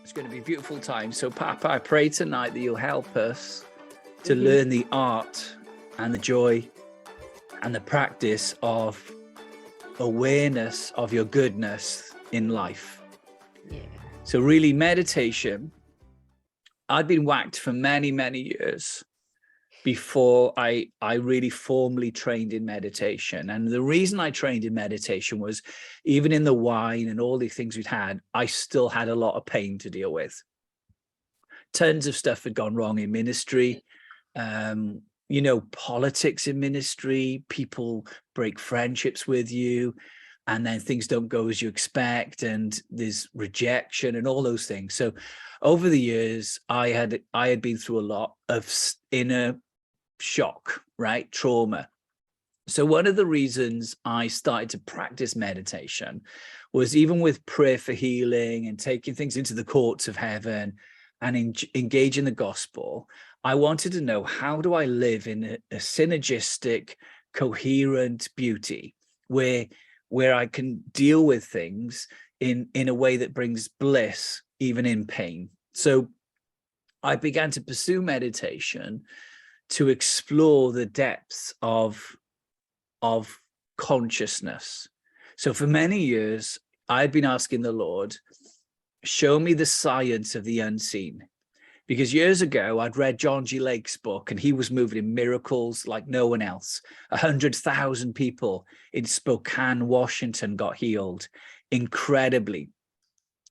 It's going to be a beautiful time. So, Papa, I pray tonight that you'll help us to learn the art and the joy and the practice of awareness of your goodness in life. Yeah. So really meditation, I'd been whacked for many, many years before I really formally trained in meditation. And the reason I trained in meditation was even in the wine and all the things we'd had, I still had a lot of pain to deal with. Tons of stuff had gone wrong in ministry. Politics in ministry, people break friendships with you, and then things don't go as you expect, and there's rejection and all those things. So over the years, I had been through a lot of inner shock, right? Trauma. So one of the reasons I started to practice meditation was, even with prayer for healing and taking things into the courts of heaven and engage in the gospel, I wanted to know, how do I live in a synergistic, coherent beauty where I can deal with things in a way that brings bliss, even in pain. So I began to pursue meditation to explore the depths of consciousness. So for many years, I'd been asking the Lord, show me the science of the unseen. Because years ago, I'd read John G. Lake's book, and he was moving in miracles like no one else. 100,000 people in Spokane, Washington got healed. Incredibly.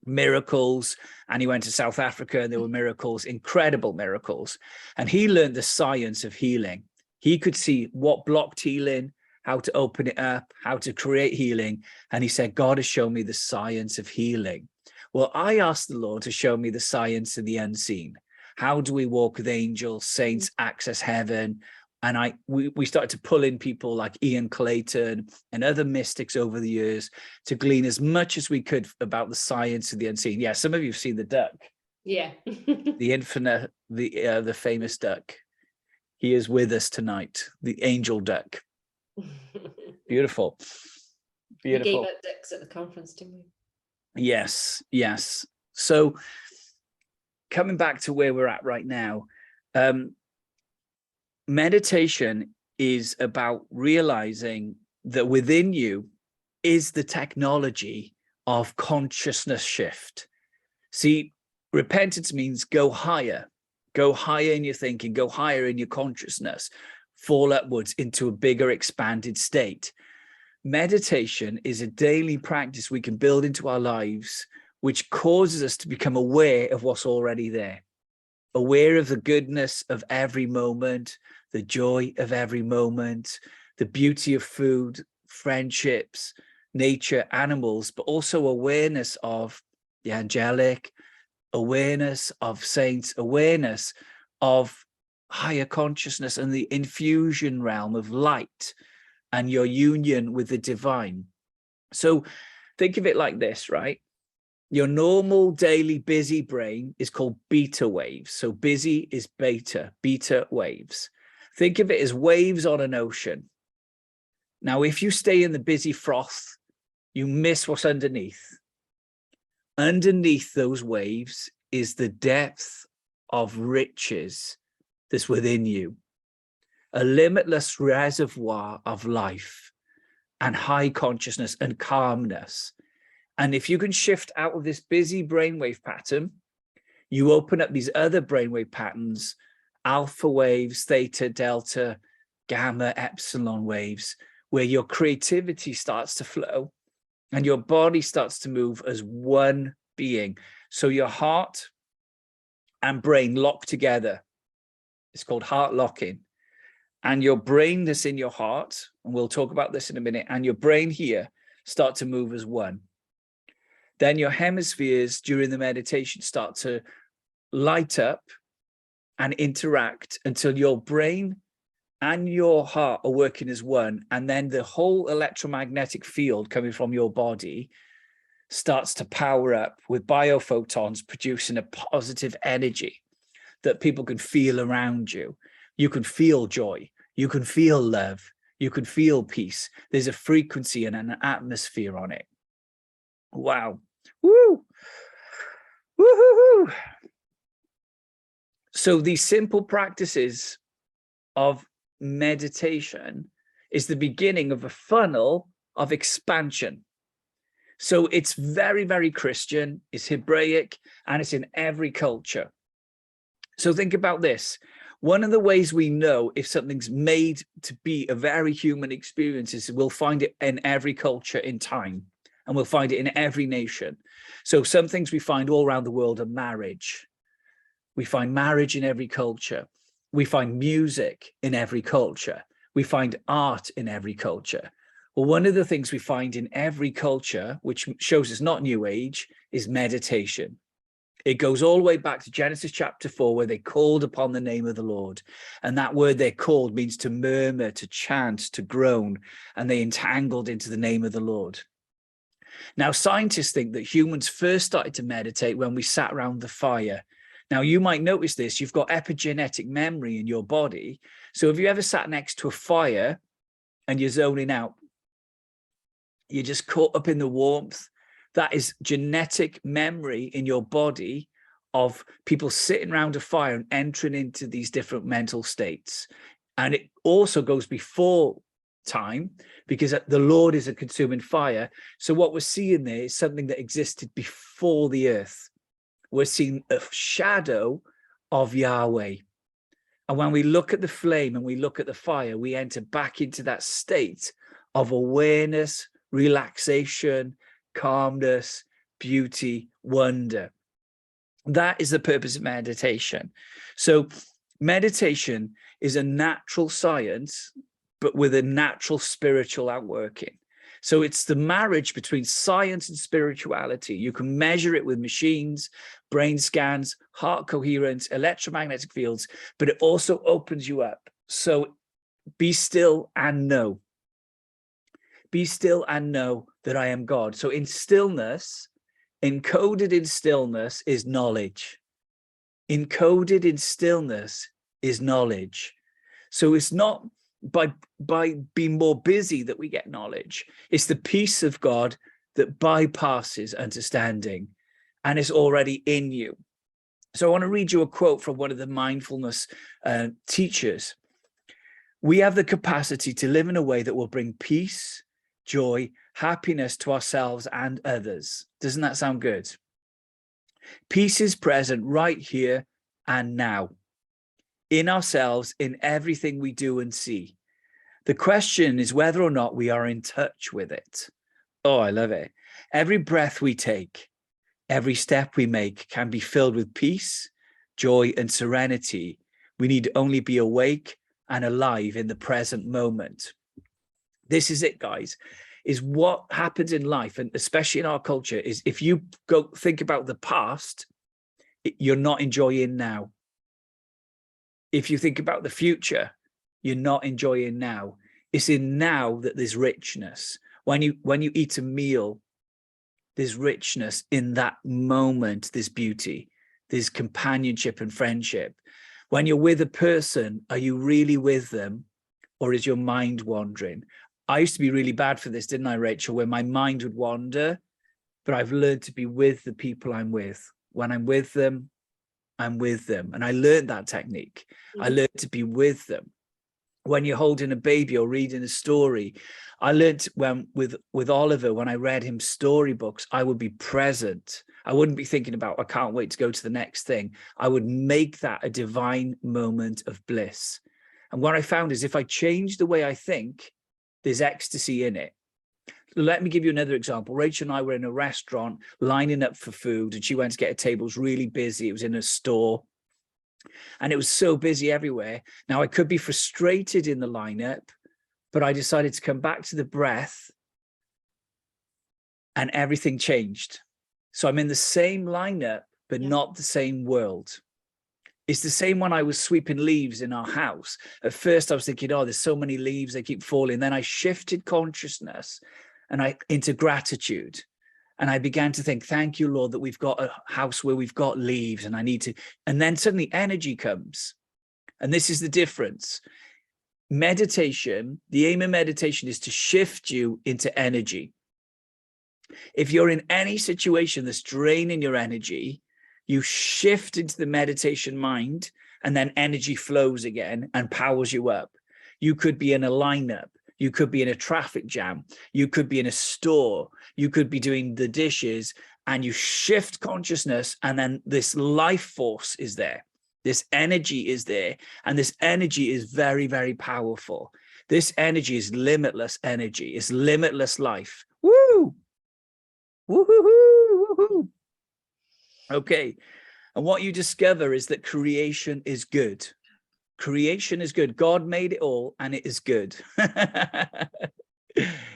Miracles. And he went to South Africa, and there were miracles, incredible miracles. And he learned the science of healing. He could see what blocked healing, how to open it up, how to create healing. And he said, God has shown me the science of healing. Well, I asked the Lord to show me the science of the unseen. How do we walk with angels, saints, access heaven? And we started to pull in people like Ian Clayton and other mystics over the years to glean as much as we could about the science of the unseen. Yeah, some of you have seen the duck. Yeah. The infinite, the famous duck. He is with us tonight, the angel duck. Beautiful. We gave out ducks at the conference, didn't we? Yes, yes. So coming back to where we're at right now, meditation is about realizing that within you is the technology of consciousness shift. See, repentance means go higher in your thinking, go higher in your consciousness, fall upwards into a bigger expanded state. Meditation is a daily practice we can build into our lives, which causes us to become aware of what's already there, aware of the goodness of every moment, the joy of every moment, the beauty of food, friendships, nature, animals, but also awareness of the angelic, awareness of saints, awareness of higher consciousness and the infusion realm of light and your union with the divine. So think of it like this, right? Your normal daily busy brain is called beta waves. So busy is beta waves. Think of it as waves on an ocean. Now, if you stay in the busy froth, you miss what's underneath. Underneath those waves is the depth of riches that's within you, a limitless reservoir of life and high consciousness and calmness. And if you can shift out of this busy brainwave pattern, you open up these other brainwave patterns, alpha waves, theta, delta, gamma, epsilon waves, where your creativity starts to flow and your body starts to move as one being. So your heart and brain lock together. It's called heart locking. And your brain that's in your heart, and we'll talk about this in a minute, and your brain here start to move as one. Then your hemispheres during the meditation start to light up and interact until your brain and your heart are working as one. And then the whole electromagnetic field coming from your body starts to power up with biophotons, producing a positive energy that people can feel around you. You can feel joy. You can feel love. You can feel peace. There's a frequency and an atmosphere on it. Wow. Woo. Woo-hoo-hoo. So these simple practices of meditation is the beginning of a funnel of expansion. So it's very, very Christian, it's Hebraic, and it's in every culture. So think about this. One of the ways we know if something's made to be a very human experience is we'll find it in every culture in time, and we'll find it in every nation. So some things we find all around the world are marriage. We find marriage in every culture. We find music in every culture. We find art in every culture. Well, one of the things we find in every culture, which shows it's not New Age, is meditation. It goes all the way back to Genesis chapter 4, where they called upon the name of the Lord. And that word they're called means to murmur, to chant, to groan, and they entangled into the name of the Lord. Now, scientists think that humans first started to meditate when we sat around the fire. Now, you might notice this, you've got epigenetic memory in your body. So if you ever sat next to a fire and you're zoning out, you're just caught up in the warmth, that is genetic memory in your body of people sitting around a fire and entering into these different mental states. And it also goes before time, because the Lord is a consuming fire. So what we're seeing there is something that existed before the earth. We're seeing a shadow of Yahweh. And when we look at the flame and we look at the fire, we enter back into that state of awareness, relaxation, calmness, beauty, wonder. That is the purpose of meditation. So meditation is a natural science, but with a natural spiritual outworking. So it's the marriage between science and spirituality. You can measure it with machines, brain scans, heart coherence, electromagnetic fields, but it also opens you up. So be still and know. Be still and know that I am God. So in stillness, encoded in stillness is knowledge. Encoded in stillness is knowledge. So it's not by being more busy that we get knowledge. It's the peace of God that bypasses understanding, and it's already in you. So I want to read you a quote from one of the mindfulness teachers. We have the capacity to live in a way that will bring peace, joy, happiness to ourselves and others. Doesn't that sound good? Peace is present right here and now, in ourselves, in everything we do and see. The question is whether or not we are in touch with it. Oh, I love it. Every breath we take, every step we make can be filled with peace, joy, and serenity. We need only be awake and alive in the present moment. This is it, guys, is what happens in life, and especially in our culture, is if you go think about the past, you're not enjoying now. If you think about the future, you're not enjoying now. It's in now that there's richness. When you eat a meal, there's richness in that moment. There's beauty, there's companionship and friendship. When you're with a person, are you really with them, or is your mind wandering? I used to be really bad for this, didn't I, Rachel, where my mind would wander, but I've learned to be with the people I'm with. When I'm with them, I'm with them. And I learned that technique. I learned to be with them. When you're holding a baby or reading a story, I learned with Oliver, when I read him storybooks, I would be present. I wouldn't be thinking about, I can't wait to go to the next thing. I would make that a divine moment of bliss. And what I found is if I change the way I think, there's ecstasy in it. Let me give you another example. Rachel and I were in a restaurant lining up for food, and she went to get a table. It was really busy. It was in a store, and it was so busy everywhere. Now, I could be frustrated in the lineup, but I decided to come back to the breath, and everything changed. So I'm in the same lineup, but not the same world. It's the same when I was sweeping leaves in our house. At first, I was thinking, oh, there's so many leaves, they keep falling. Then I shifted consciousness into gratitude. And I began to think, thank you, Lord, that we've got a house where we've got leaves, and I need to, and then suddenly energy comes. And this is the difference. Meditation, the aim of meditation is to shift you into energy. If you're in any situation that's draining your energy, You shift into the meditation mind, and then energy flows again and powers you up. You could be in a lineup. You could be in a traffic jam. You could be in a store. You could be doing the dishes, and you shift consciousness, and then this life force is there. This energy is there, and this energy is very, very powerful. This energy is limitless energy. It's limitless life. Woo! Woo-hoo-hoo! Woo-hoo! Okay. And what you discover is that creation is good. Creation is good. God made it all, and it is good.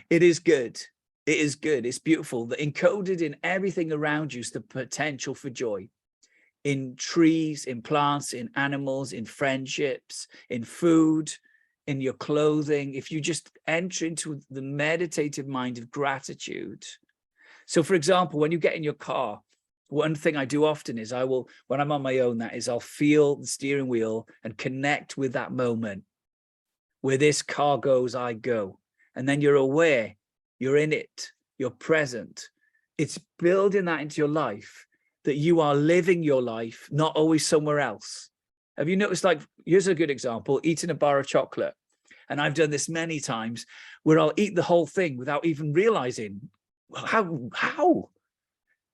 It is good. It is good. It's beautiful. The encoded in everything around you is the potential for joy. In trees, in plants, in animals, in friendships, in food, in your clothing. If you just enter into the meditative mind of gratitude. So for example, when you get in your car, one thing I do often is when I'm on my own, I'll feel the steering wheel and connect with that moment. Where this car goes, I go. And then you're aware, you're in it, you're present. It's building that into your life, that you are living your life, not always somewhere else. Have you noticed, like, here's a good example, eating a bar of chocolate. And I've done this many times where I'll eat the whole thing without even realizing how.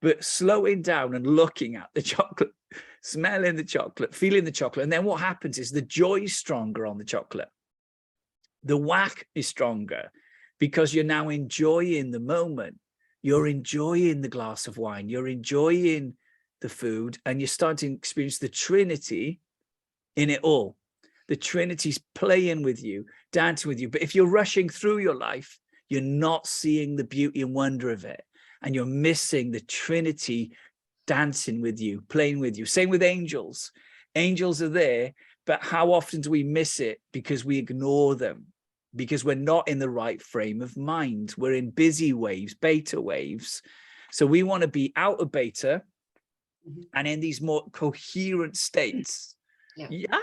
But slowing down and looking at the chocolate, smelling the chocolate, feeling the chocolate. And then what happens is the joy is stronger on the chocolate. The whack is stronger because you're now enjoying the moment. You're enjoying the glass of wine. You're enjoying the food, and you're starting to experience the Trinity in it all. The Trinity's playing with you, dancing with you. But if you're rushing through your life, you're not seeing the beauty and wonder of it. And you're missing the Trinity dancing with you, playing with you. Same with angels. Angels are there, but how often do we miss it because we ignore them? Because we're not in the right frame of mind. We're in busy waves, beta waves. So we want to be out of beta and in these more coherent states. Yeah.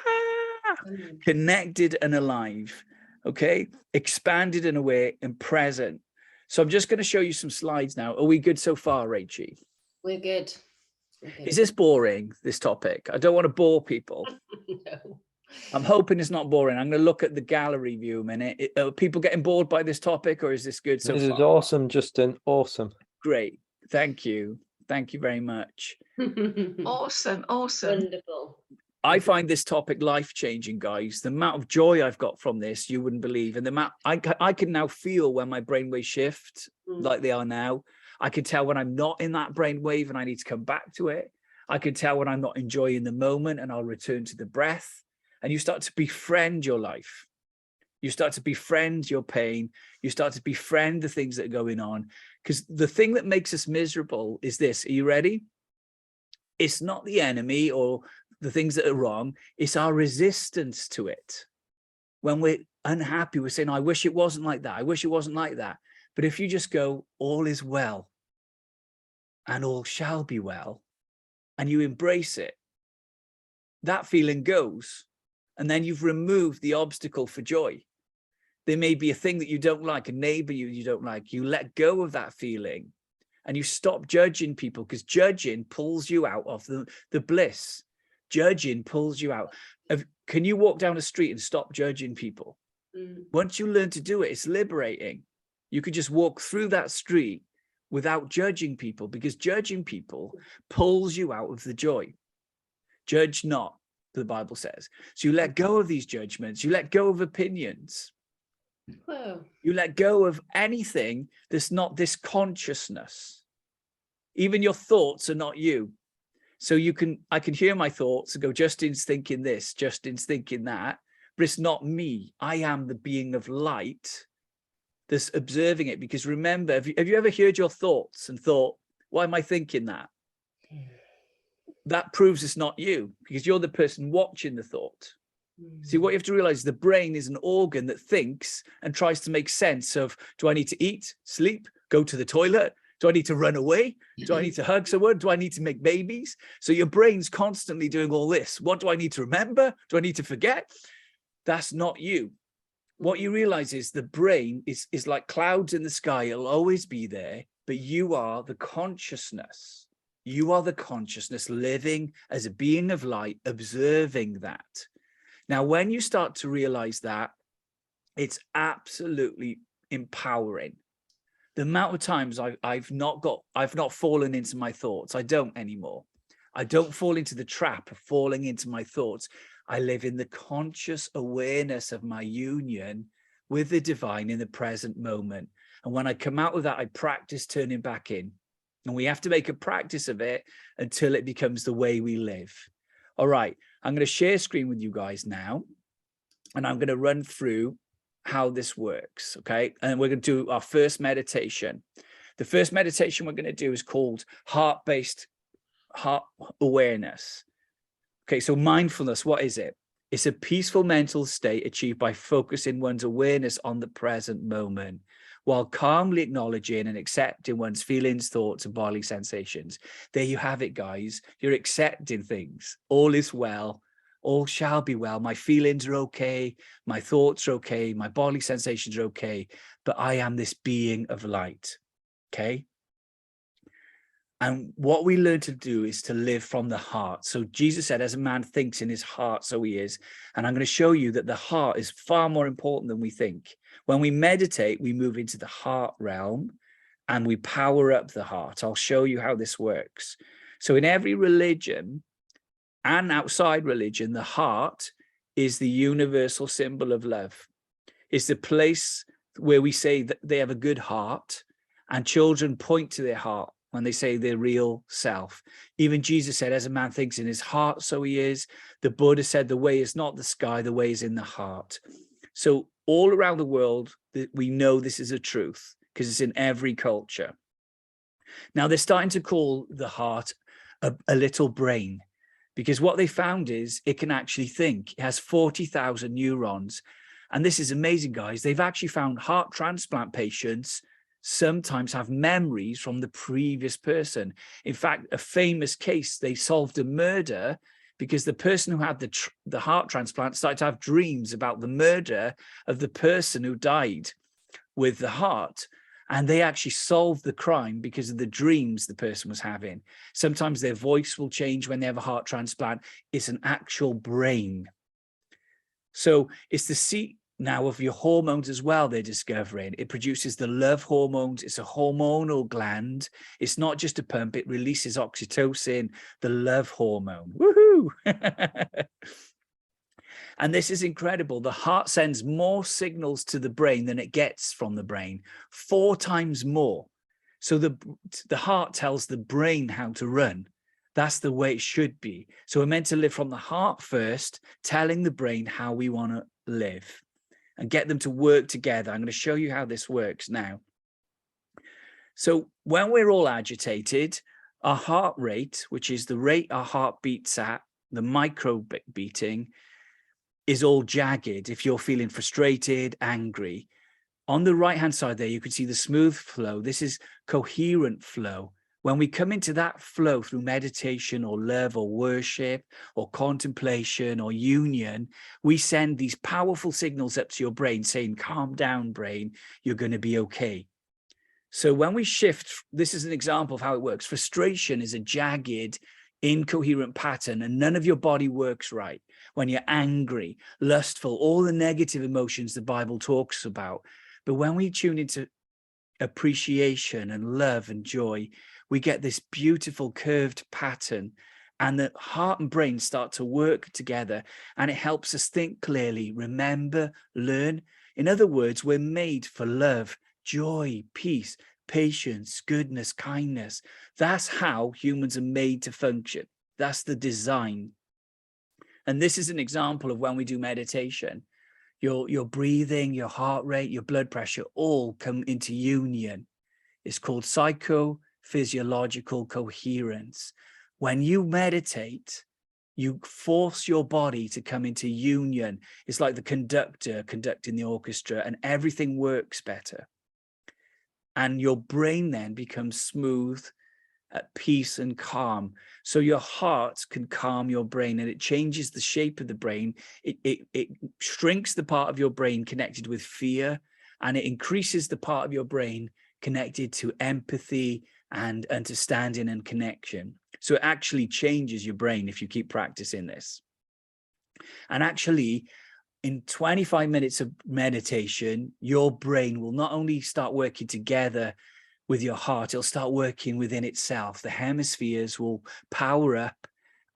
Connected and alive. Okay. Expanded and aware and present. So I'm just going to show you some slides now. Are we good so far, Rachie? We're good. We're good. Is this boring, this topic? I don't want to bore people. No. I'm hoping it's not boring. I'm going to look at the gallery view a minute. Are people getting bored by this topic, or is this good so far? This is awesome, Justin. Awesome. Great. Thank you. Thank you very much. Awesome. Awesome. Wonderful. I find this topic life-changing, guys. The amount of joy I've got from this, you wouldn't believe. And the amount I can now feel when my brainwaves shift like they are now. I can tell when I'm not in that brainwave and I need to come back to it. I can tell when I'm not enjoying the moment and I'll return to the breath. And you start to befriend your life. You start to befriend your pain. You start to befriend the things that are going on. Because the thing that makes us miserable is this. Are you ready? It's not the enemy or the things that are wrong. It's our resistance to it. When we're unhappy, we're saying, I wish it wasn't like that. I wish it wasn't like that. But if you just go, all is well and all shall be well, and you embrace it, that feeling goes. And then you've removed the obstacle for joy. There may be a thing that you don't like, a neighbor you don't like. You let go of that feeling and you stop judging people, because judging pulls you out of the bliss. Judging pulls you out. Can you walk down the street and stop judging people? Once you learn to do it, it's liberating. You could just walk through that street without judging people, because judging people pulls you out of the joy. Judge not, the Bible says. So you let go of these judgments. You let go of opinions. Whoa. You let go of anything that's not this consciousness. Even your thoughts are not you. So I can hear my thoughts and go, Justin's thinking this, Justin's thinking that, but it's not me. I am the being of light that's observing it. Because remember, have you ever heard your thoughts and thought, why am I thinking that? That proves it's not you, because you're the person watching the thought. See, what you have to realize is the brain is an organ that thinks and tries to make sense of, do I need to eat, sleep, go to the toilet? Do I need to run away? Do I need to hug someone? Do I need to make babies? So your brain's constantly doing all this. What do I need to remember? Do I need to forget? That's not you. What you realize is the brain is like clouds in the sky. It'll always be there, but you are the consciousness. You are the consciousness living as a being of light, observing that. Now, when you start to realize that, it's absolutely empowering. The amount of times I've not fallen into my thoughts. I don't anymore. I don't fall into the trap of falling into my thoughts. I live in the conscious awareness of my union with the divine in the present moment. And when I come out of that, I practice turning back in. And we have to make a practice of it until it becomes the way we live. All right, I'm going to share screen with you guys now. And I'm going to run through how this works, okay? And we're going to do our first meditation. The first meditation we're going to do is called heart-based heart awareness. Okay, so mindfulness, what is it? It's a peaceful mental state achieved by focusing one's awareness on the present moment, while calmly acknowledging and accepting one's feelings, thoughts, and bodily sensations. There you have it, guys. You're accepting things. All is well. All shall be well. My feelings are okay. My thoughts are okay. My bodily sensations are okay. But I am this being of light. Okay? And what we learn to do is to live from the heart. So Jesus said, as a man thinks in his heart, so he is. And I'm going to show you that the heart is far more important than we think. When we meditate, we move into the heart realm and we power up the heart. I'll show you how this works. So in every religion and outside religion, the heart is the universal symbol of love. It's the place where we say that they have a good heart, and children point to their heart when they say their real self. Even Jesus said, as a man thinks in his heart, so he is. The Buddha said, the way is not the sky, the way is in the heart. So all around the world, we know this is a truth because it's in every culture. Now they're starting to call the heart a little brain, because what they found is it can actually think. It has 40,000 neurons. And this is amazing, guys. They've actually found heart transplant patients sometimes have memories from the previous person. In fact, a famous case, they solved a murder because the person who had the heart transplant started to have dreams about the murder of the person who died with the heart. And they actually solved the crime because of the dreams the person was having. Sometimes their voice will change when they have a heart transplant. It's an actual brain. So it's the seat now of your hormones as well, they're discovering. It produces the love hormones. It's a hormonal gland. It's not just a pump. It releases oxytocin, the love hormone. Woohoo! And this is incredible. The heart sends more signals to the brain than it gets from the brain, 4 times more. So the heart tells the brain how to run. That's the way it should be. So we're meant to live from the heart first, telling the brain how we want to live and get them to work together. I'm going to show you how this works now. So when we're all agitated, our heart rate, which is the rate our heart beats at, the micro beating, is all jagged. If you're feeling frustrated, angry, on the right hand side there, you can see the smooth flow. This is coherent flow. When we come into that flow through meditation or love or worship or contemplation or union, we send these powerful signals up to your brain saying, calm down, brain, you're going to be okay. So when we shift, this is an example of how it works. Frustration is a jagged, incoherent pattern, and none of your body works right. When you're angry, lustful, all the negative emotions the Bible talks about. But when we tune into appreciation and love and joy, we get this beautiful curved pattern, and the heart and brain start to work together, and it helps us think clearly, remember, learn. In other words, we're made for love, joy, peace, patience, goodness, kindness. That's how humans are made to function. That's the design. And this is an example of when we do meditation. Your breathing, your heart rate, your blood pressure all come into union. It's called psychophysiological coherence. When you meditate, you force your body to come into union. It's like the conductor conducting the orchestra, and everything works better. And your brain then becomes smooth, at peace and calm. So your heart can calm your brain, and it changes the shape of the brain. It shrinks the part of your brain connected with fear, and it increases the part of your brain connected to empathy and understanding and connection. So it actually changes your brain if you keep practicing this. And actually, in 25 minutes of meditation, your brain will not only start working together with your heart, it'll start working within itself. The hemispheres will power up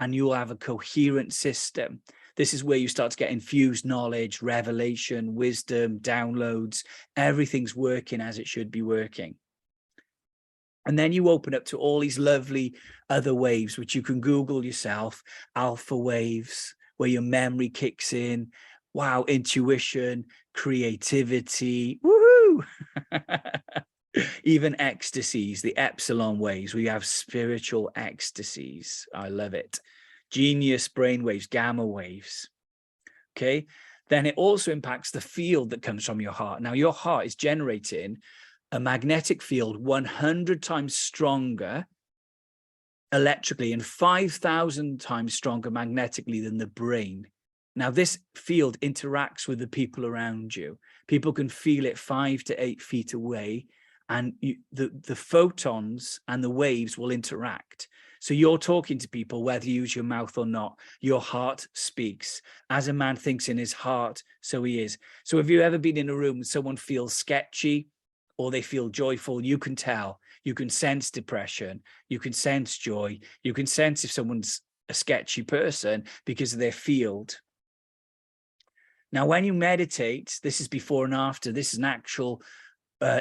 and you'll have a coherent system. This is where you start to get infused knowledge, revelation, wisdom, downloads. Everything's working as it should be working. And then you open up to all these lovely other waves, which you can Google yourself, alpha waves, where your memory kicks in. Wow, intuition, creativity, woohoo! Even ecstasies, the epsilon waves. We have spiritual ecstasies. I love it. Genius brain waves, gamma waves. Okay. Then it also impacts the field that comes from your heart. Now, your heart is generating a magnetic field 100 times stronger electrically and 5,000 times stronger magnetically than the brain. Now, this field interacts with the people around you. People can feel it 5 to 8 feet away, and the photons and the waves will interact. So you're talking to people, whether you use your mouth or not. Your heart speaks. As a man thinks in his heart, so he is. So have you ever been in a room and someone feels sketchy or they feel joyful? You can tell. You can sense depression. You can sense joy. You can sense if someone's a sketchy person because of their field. Now, when you meditate, this is before and after. This is an actual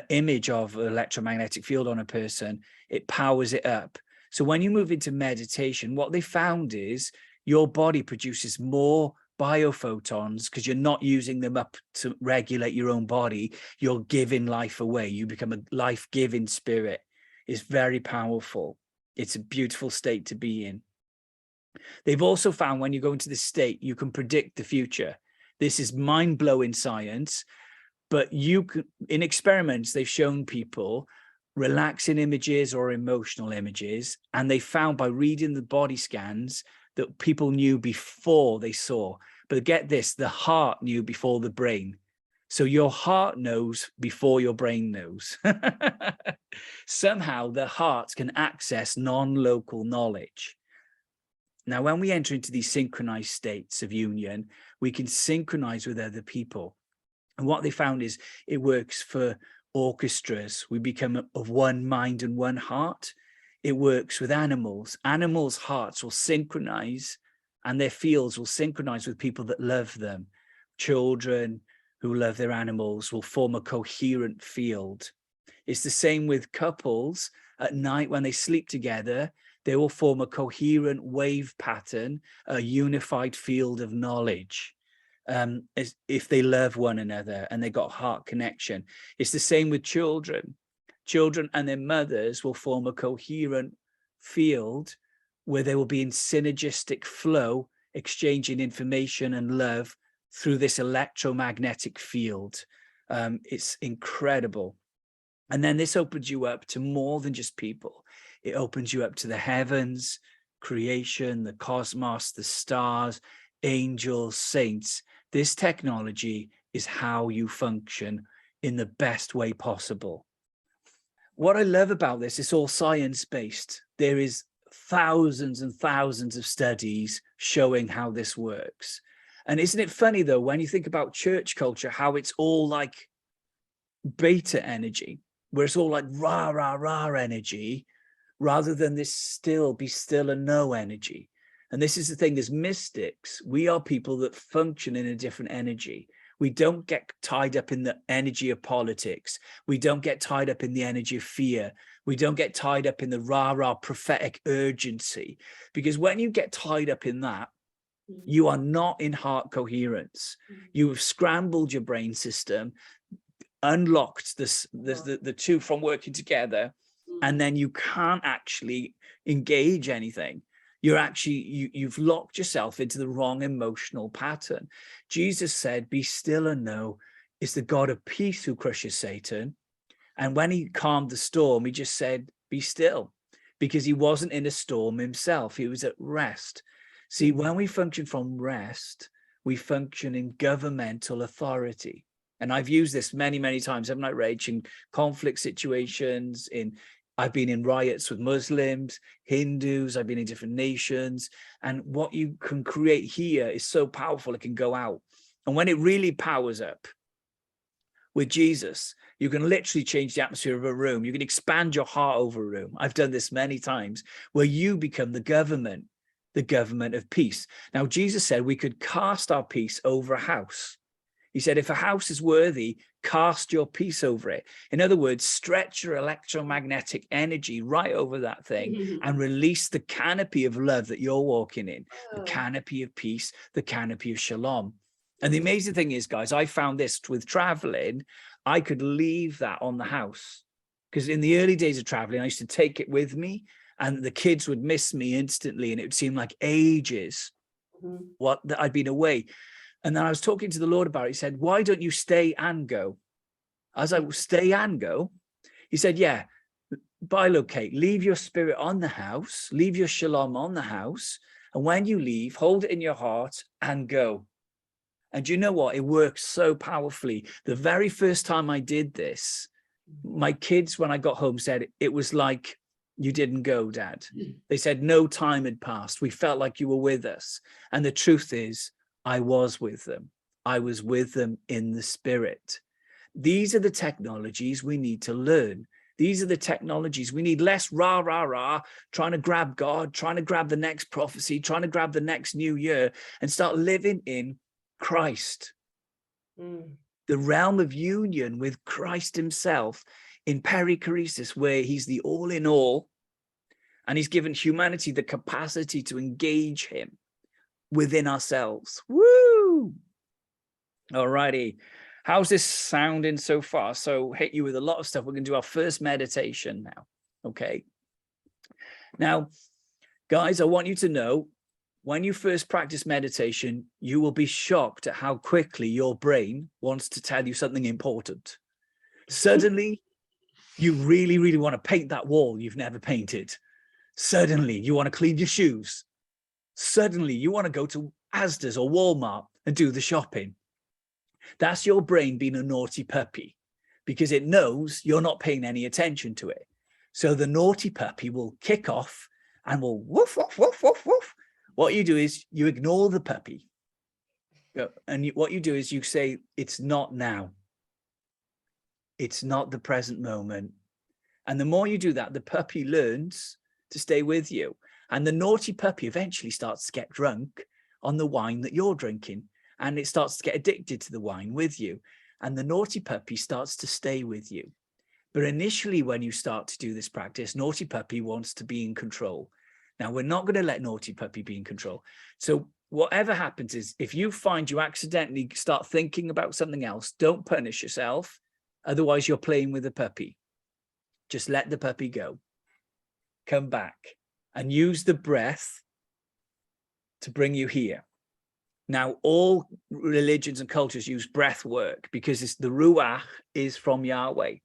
image of an electromagnetic field on a person. It powers it up. So when you move into meditation, what they found is your body produces more biophotons because you're not using them up to regulate your own body. You're giving life away. You become a life-giving spirit. It's very powerful. It's a beautiful state to be in. They've also found when you go into this state, you can predict the future. This is mind-blowing science, but you can, in experiments, they've shown people relaxing images or emotional images, and they found by reading the body scans that people knew before they saw. But get this, the heart knew before the brain. So your heart knows before your brain knows. Somehow the heart can access non-local knowledge. Now, when we enter into these synchronized states of union, we can synchronize with other people. And what they found is it works for orchestras. We become of one mind and one heart. It works with animals. Animals' hearts will synchronize and their fields will synchronize with people that love them. Children who love their animals will form a coherent field. It's the same with couples. At night when they sleep together, they will form a coherent wave pattern, a unified field of knowledge. If they love one another and they got heart connection. It's the same with children. Children and their mothers will form a coherent field where they will be in synergistic flow, exchanging information and love through this electromagnetic field. It's incredible. And then this opens you up to more than just people. It opens you up to the heavens, creation, the cosmos, the stars, angels, saints. This technology is how you function in the best way possible. What I love about this, it's all science-based. There is thousands and thousands of studies showing how this works. And isn't it funny though, when you think about church culture, how it's all like beta energy, where it's all like rah, rah, rah energy, rather than this still, be still and know energy. And this is the thing, as mystics, we are people that function in a different energy. We don't get tied up in the energy of politics. We don't get tied up in the energy of fear. We don't get tied up in the rah-rah prophetic urgency. Because when you get tied up in that, you are not in heart coherence. You have scrambled your brain system, unlocked the two from working together, and then you can't actually engage anything. You're actually, you've locked yourself into the wrong emotional pattern. Jesus said, be still and know it's the God of peace who crushes Satan. And when he calmed the storm, he just said, be still, because he wasn't in a storm himself. He was at rest. See, when we function from rest, we function in governmental authority. And I've used this many, many times, haven't I, Rach, in conflict situations, in I've been in riots with Muslims, Hindus, I've been in different nations. And what you can create here is so powerful, it can go out. And when it really powers up with Jesus, you can literally change the atmosphere of a room. You can expand your heart over a room. I've done this many times, where you become the government of peace. Now, Jesus said we could cast our peace over a house. He said, if a house is worthy, cast your peace over it. In other words, stretch your electromagnetic energy right over that thing and release the canopy of love that you're walking in, the canopy of peace, the canopy of shalom. And the amazing thing is, guys, I found this with traveling, I could leave that on the house, because in the early days of traveling, I used to take it with me and the kids would miss me instantly. And it would seem like ages that I'd been away. And then I was talking to the Lord about it. He said, why don't you stay and go? I was like, well, stay and go? He said, yeah, bilocate, leave your spirit on the house, leave your shalom on the house. And when you leave, hold it in your heart and go. And you know what? It works so powerfully. The very first time I did this, my kids, when I got home, said, it was like, you didn't go, Dad. They said, no time had passed. We felt like you were with us. And the truth is, I was with them. I was with them in the spirit. These are the technologies we need to learn. These are the technologies we need. Less rah, rah, rah, trying to grab God, trying to grab the next prophecy, trying to grab the next new year, and start living in Christ. The realm of union with Christ himself in perichoresis, where he's the all in all, and he's given humanity the capacity to engage him within ourselves. Woo! All righty. How's this sounding so far? So hit you with a lot of stuff. We're going to do our first meditation now. Okay. Now, guys, I want you to know, when you first practice meditation, you will be shocked at how quickly your brain wants to tell you something important. Suddenly, you really, really want to paint that wall you've never painted. Suddenly, you want to clean your shoes. Suddenly, you want to go to Asda's or Walmart and do the shopping. That's your brain being a naughty puppy, because it knows you're not paying any attention to it. So the naughty puppy will kick off and will woof, woof, woof, woof, woof. What you do is you ignore the puppy. And what you do is you say, it's not now. It's not the present moment. And the more you do that, the puppy learns to stay with you. And the naughty puppy eventually starts to get drunk on the wine that you're drinking. And it starts to get addicted to the wine with you. And the naughty puppy starts to stay with you. But initially, when you start to do this practice, naughty puppy wants to be in control. Now, we're not going to let naughty puppy be in control. So whatever happens is, if you find you accidentally start thinking about something else, don't punish yourself. Otherwise, you're playing with the puppy. Just let the puppy go. Come back and use the breath to bring you here. Now, all religions and cultures use breath work because it's the ruach is from Yahweh.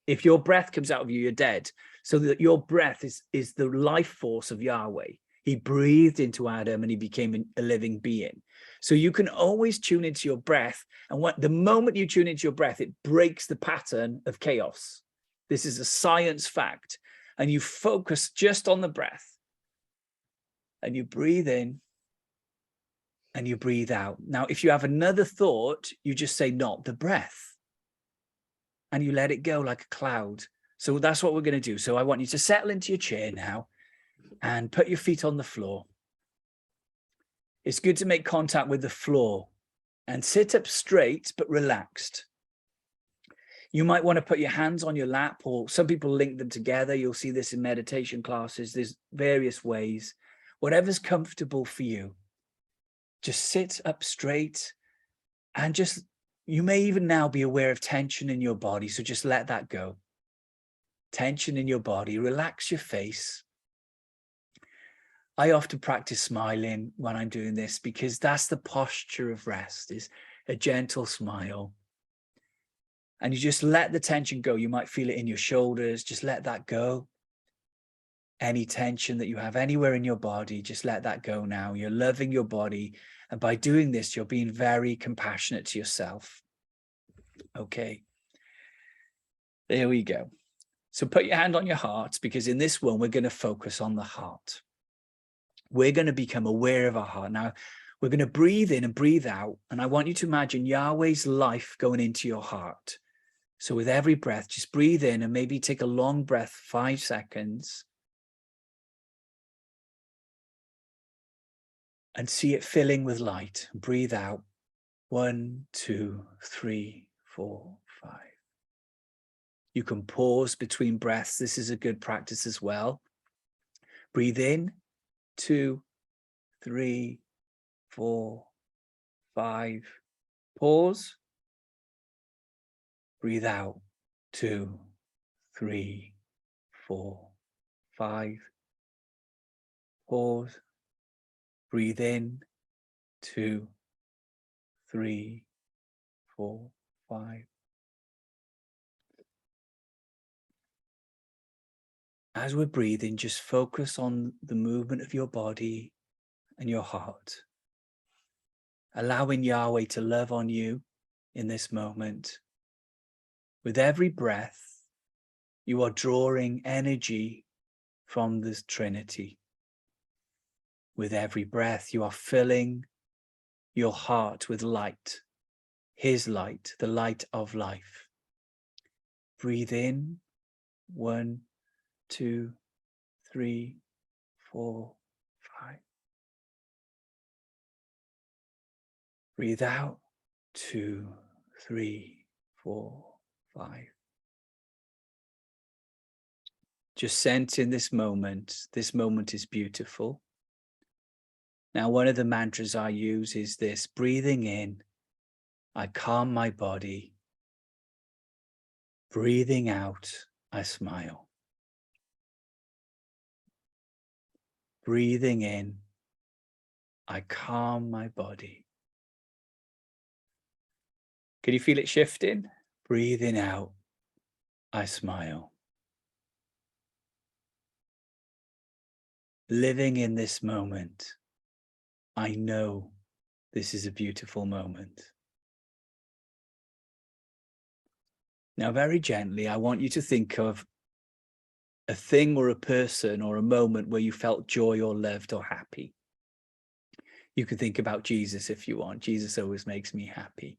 If your breath comes out of you, you're dead. So that your breath is the life force of Yahweh. He breathed into Adam and he became a living being. So you can always tune into your breath. And the moment you tune into your breath, it breaks the pattern of chaos. This is a science fact. And you focus just on the breath. And you breathe in. And you breathe out. Now, if you have another thought, you just say, not the breath. And you let it go like a cloud. So that's what we're going to do. So I want you to settle into your chair now and put your feet on the floor. It's good to make contact with the floor and sit up straight, but relaxed. You might want to put your hands on your lap, or some people link them together. You'll see this in meditation classes. There's various ways. Whatever's comfortable for you. Just sit up straight and you may even now be aware of tension in your body. So just let that go. Tension in your body, relax your face. I often practice smiling when I'm doing this because that's the posture of rest, is a gentle smile. And you just let the tension go. You might feel it in your shoulders. Just let that go. Any tension that you have anywhere in your body, just let that go now. You're loving your body. And by doing this, you're being very compassionate to yourself. Okay. There we go. So put your hand on your heart, because in this one, we're going to focus on the heart. We're going to become aware of our heart. Now, we're going to breathe in and breathe out. And I want you to imagine Yahweh's life going into your heart. So with every breath, just breathe in and maybe take a long breath, 5 seconds. And see it filling with light. Breathe out. 1, 2, 3, 4, 5. You can pause between breaths. This is a good practice as well. Breathe in. 2, 3, 4, 5. Pause. Breathe out. 2, 3, 4, 5. Pause. Breathe in. 2, 3, 4, 5. As we're breathing, just focus on the movement of your body and your heart, allowing Yahweh to love on you in this moment. With every breath, you are drawing energy from this Trinity. With every breath, you are filling your heart with light, his light, the light of life. Breathe in. 1, 2, 3, 4, 5. Breathe out. 2, 3, 4, 5. Just sense in this moment. This moment is beautiful. Now, one of the mantras I use is this: breathing in, I calm my body. Breathing out, I smile. Breathing in, I calm my body. Can you feel it shifting? Breathing out, I smile. Living in this moment, I know this is a beautiful moment. Now, very gently, I want you to think of a thing or a person or a moment where you felt joy or loved or happy. You can think about Jesus if you want. Jesus always makes me happy.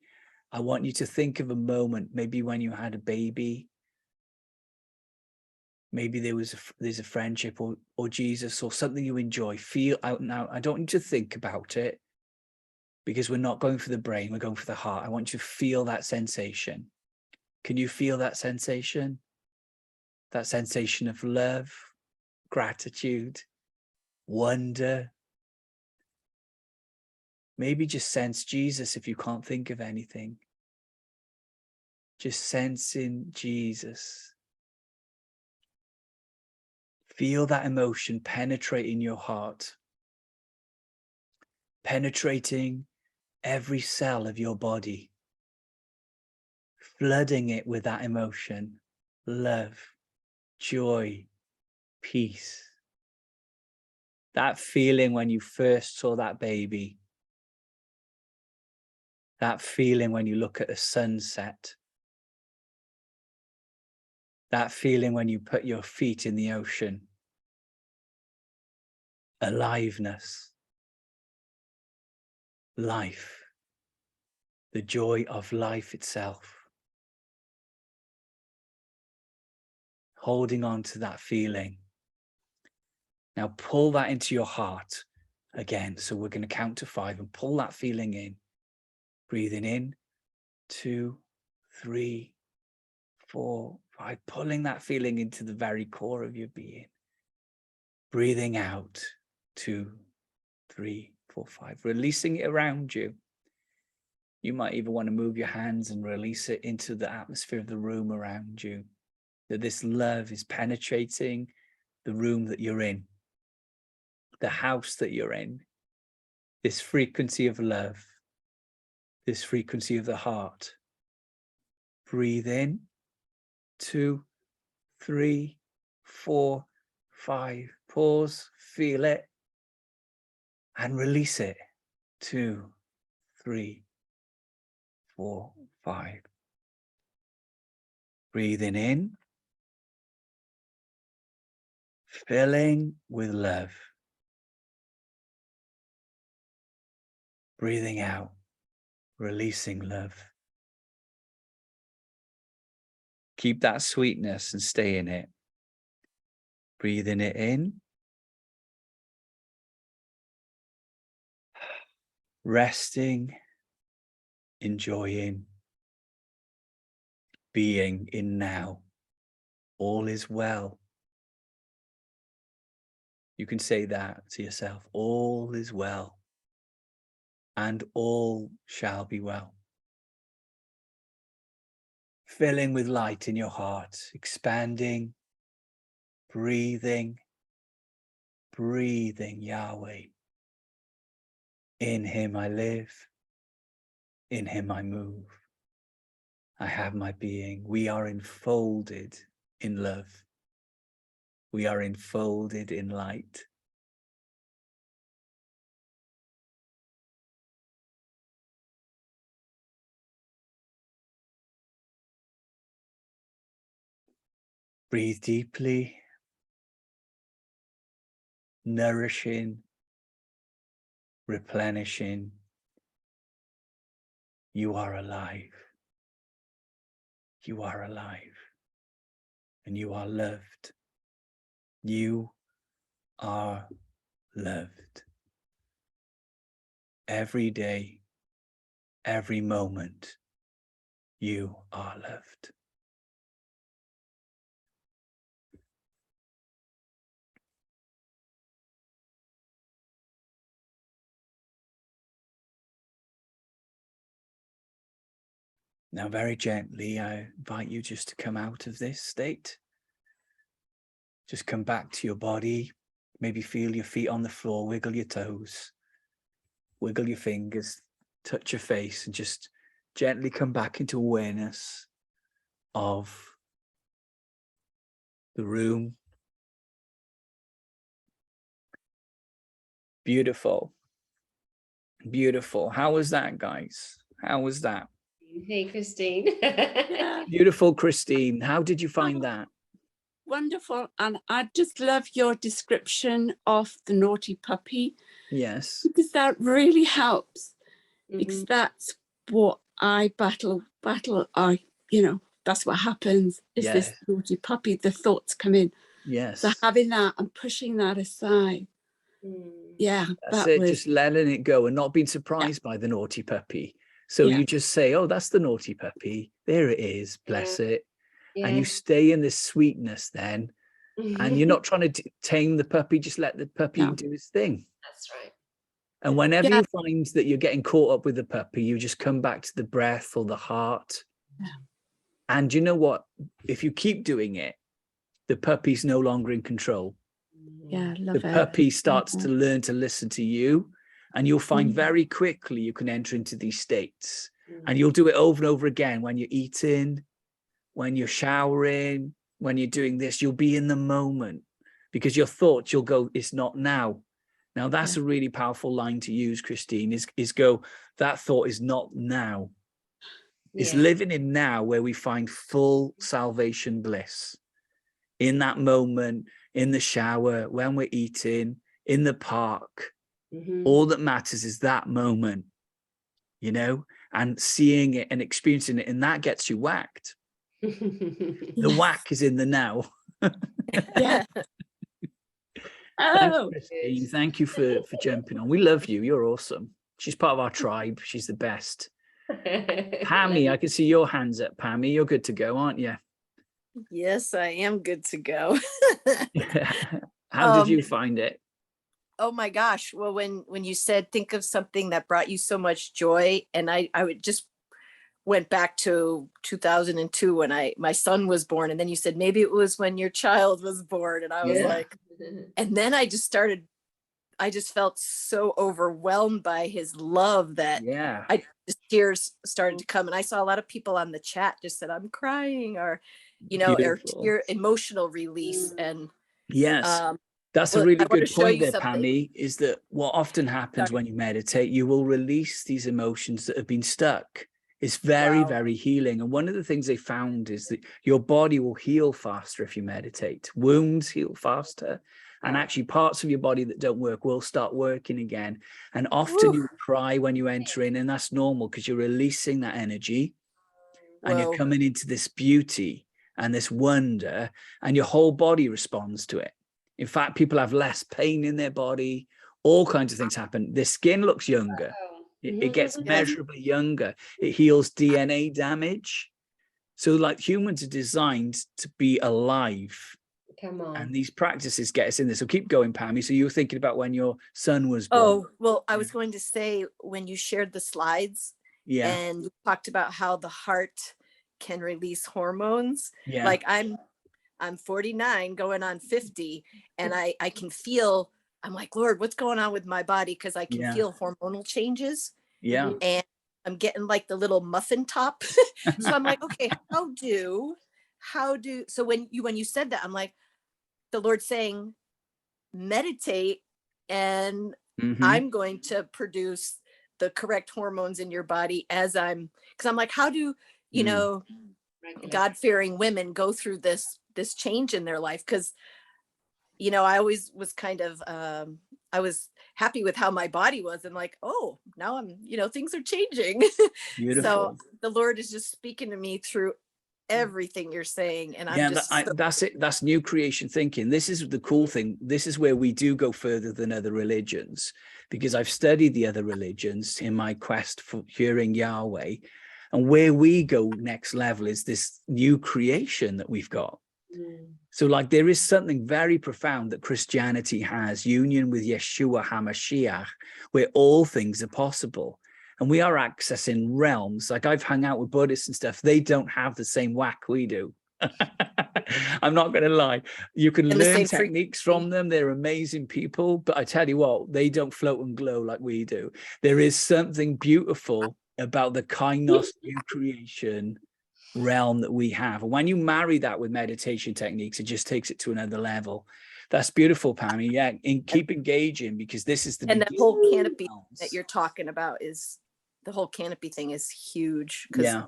I want you to think of a moment, maybe when you had a baby. Maybe there's a friendship or Jesus or something you enjoy. Feel out now. I don't need to think about it, because we're not going for the brain, we're going for the heart. I want you to feel that sensation. Can you feel that sensation? That sensation of love, gratitude, wonder. Maybe just sense Jesus if you can't think of anything. Just sensing Jesus. Feel that emotion penetrating your heart, penetrating every cell of your body, flooding it with that emotion, love, joy, peace. That feeling when you first saw that baby, that feeling when you look at a sunset, that feeling when you put your feet in the ocean, aliveness, life, the joy of life itself. Holding on to that feeling. Now pull that into your heart again. So we're going to count to 5 and pull that feeling in. Breathing in, 2, 3, 4, 5. Pulling that feeling into the very core of your being. Breathing out, 2, 3, 4, 5. Releasing it around you. You might even want to move your hands and release it into the atmosphere of the room around you. That this love is penetrating the room that you're in, the house that you're in, this frequency of love, this frequency of the heart. Breathe in, 2, 3, 4, 5. Pause, feel it, and release it. 2, 3, 4, 5. Breathing in, Filling with love. Breathing out, releasing love. Keep that sweetness and stay in it. Breathing it in. Resting, enjoying, being in now. All is well. You can say that to yourself. All is well. And all shall be well. Filling with light in your heart, expanding, breathing, breathing Yahweh. In him I live, in him I move. I have my being. We are enfolded in love. We are enfolded in light. Breathe deeply, nourishing, replenishing. You are alive. You are alive. And you are loved. You are loved. Every day, every moment, you are loved. Now, very gently, I invite you just to come out of this state. Just come back to your body. Maybe feel your feet on the floor, wiggle your toes, wiggle your fingers, touch your face, and just gently come back into awareness of the room. Beautiful. Beautiful. How was that, guys? How was that? Hey, Christine. Beautiful, Christine. How did you find that? Wonderful. And I just love your description of the naughty puppy. Yes. Because that really helps. Because that's what I battle, that's what happens, is this naughty puppy, the thoughts come in. Yes. So having that and pushing that aside. Yeah. That's it, just letting it go and not being surprised by the naughty puppy. So you just say, oh, that's the naughty puppy. There it is. Bless it. And you stay in this sweetness then. And you're not trying to tame the puppy. Just let the puppy do his thing. That's right. And whenever you find that you're getting caught up with the puppy, you just come back to the breath or the heart. Yeah. And you know what? If you keep doing it, the puppy's no longer in control. Yeah, love the puppy starts to learn to listen to you, and you'll find very quickly you can enter into these states. And you'll do it over and over again when you're eating, when you're showering, when you're doing this. You'll be in the moment because your thoughts, you'll go, it's not now. Now that's a really powerful line to use, Christine, is go, that thought is not now. It's living in now, where we find full salvation bliss. In that moment, in the shower, when we're eating, in the park, all that matters is that moment, you know, and seeing it and experiencing it, and that gets you whacked. The whack is in the now. Yeah. Thanks, Christine. Thank you for jumping on. We love you. You're awesome. She's part of our tribe. She's the best. Pammy, I can see your hands up, Pammy. You're good to go, aren't you? Yes, I am good to go. How did you find it? Oh my gosh. Well, when you said think of something that brought you so much joy, and I would just went back to 2002 when my son was born, and then you said maybe it was when your child was born, and I was like, and then I just felt so overwhelmed by his love that tears started to come. And I saw a lot of people on the chat just said, I'm crying, or, you know, or emotional release. And that's a really good point there, Pammy, is that what often happens when you meditate, you will release these emotions that have been stuck It's very, Wow. very healing. And one of the things they found is that your body will heal faster if you meditate. Wounds heal faster. And actually parts of your body that don't work will start working again. And often you cry when you enter in, and that's normal because you're releasing that energy and you're Whoa. coming into this beauty and this wonder, and your whole body responds to it. In fact, people have less pain in their body. All kinds of things happen. Their skin looks younger. It gets measurably younger. It heals DNA damage. So like humans are designed to be alive. Come on. And these practices get us in there. So keep going, Pammy. So you were thinking about when your son was born. Oh, well, I was going to say, when you shared the slides Yeah. and you talked about how the heart can release hormones. Yeah. Like I'm 49 going on 50, and I can feel, I'm like, Lord, what's going on with my body? Because I can feel hormonal changes. Yeah. And I'm getting like the little muffin top. So I'm like, okay, how do, so when you said that, I'm like, the Lord saying, meditate, and I'm going to produce the correct hormones in your body because I'm like, how do, you know, God-fearing women go through this change in their life? Because, you know, I always was kind of, I was happy with how my body was, and like, oh, now I'm, you know, things are changing. Beautiful. So the Lord is just speaking to me through everything you're saying, and I'm just that's it. That's new creation thinking. This is the cool thing. This is where we do go further than other religions, because I've studied the other religions in my quest for hearing Yahweh, and where we go next level is this new creation that we've got. So like there is something very profound that Christianity has, union with Yeshua HaMashiach, where all things are possible. And we are accessing realms. Like I've hung out with Buddhists and stuff. They don't have the same whack we do. I'm not going to lie. You can learn techniques from them. They're amazing people. But I tell you what, they don't float and glow like we do. There is something beautiful about the kainos new creation realm that we have. And when you marry that with meditation techniques, it just takes it to another level. That's beautiful, Pammy. Yeah, and keep engaging, because this is the and that whole canopy that you're talking about is the whole canopy thing is huge. Yeah.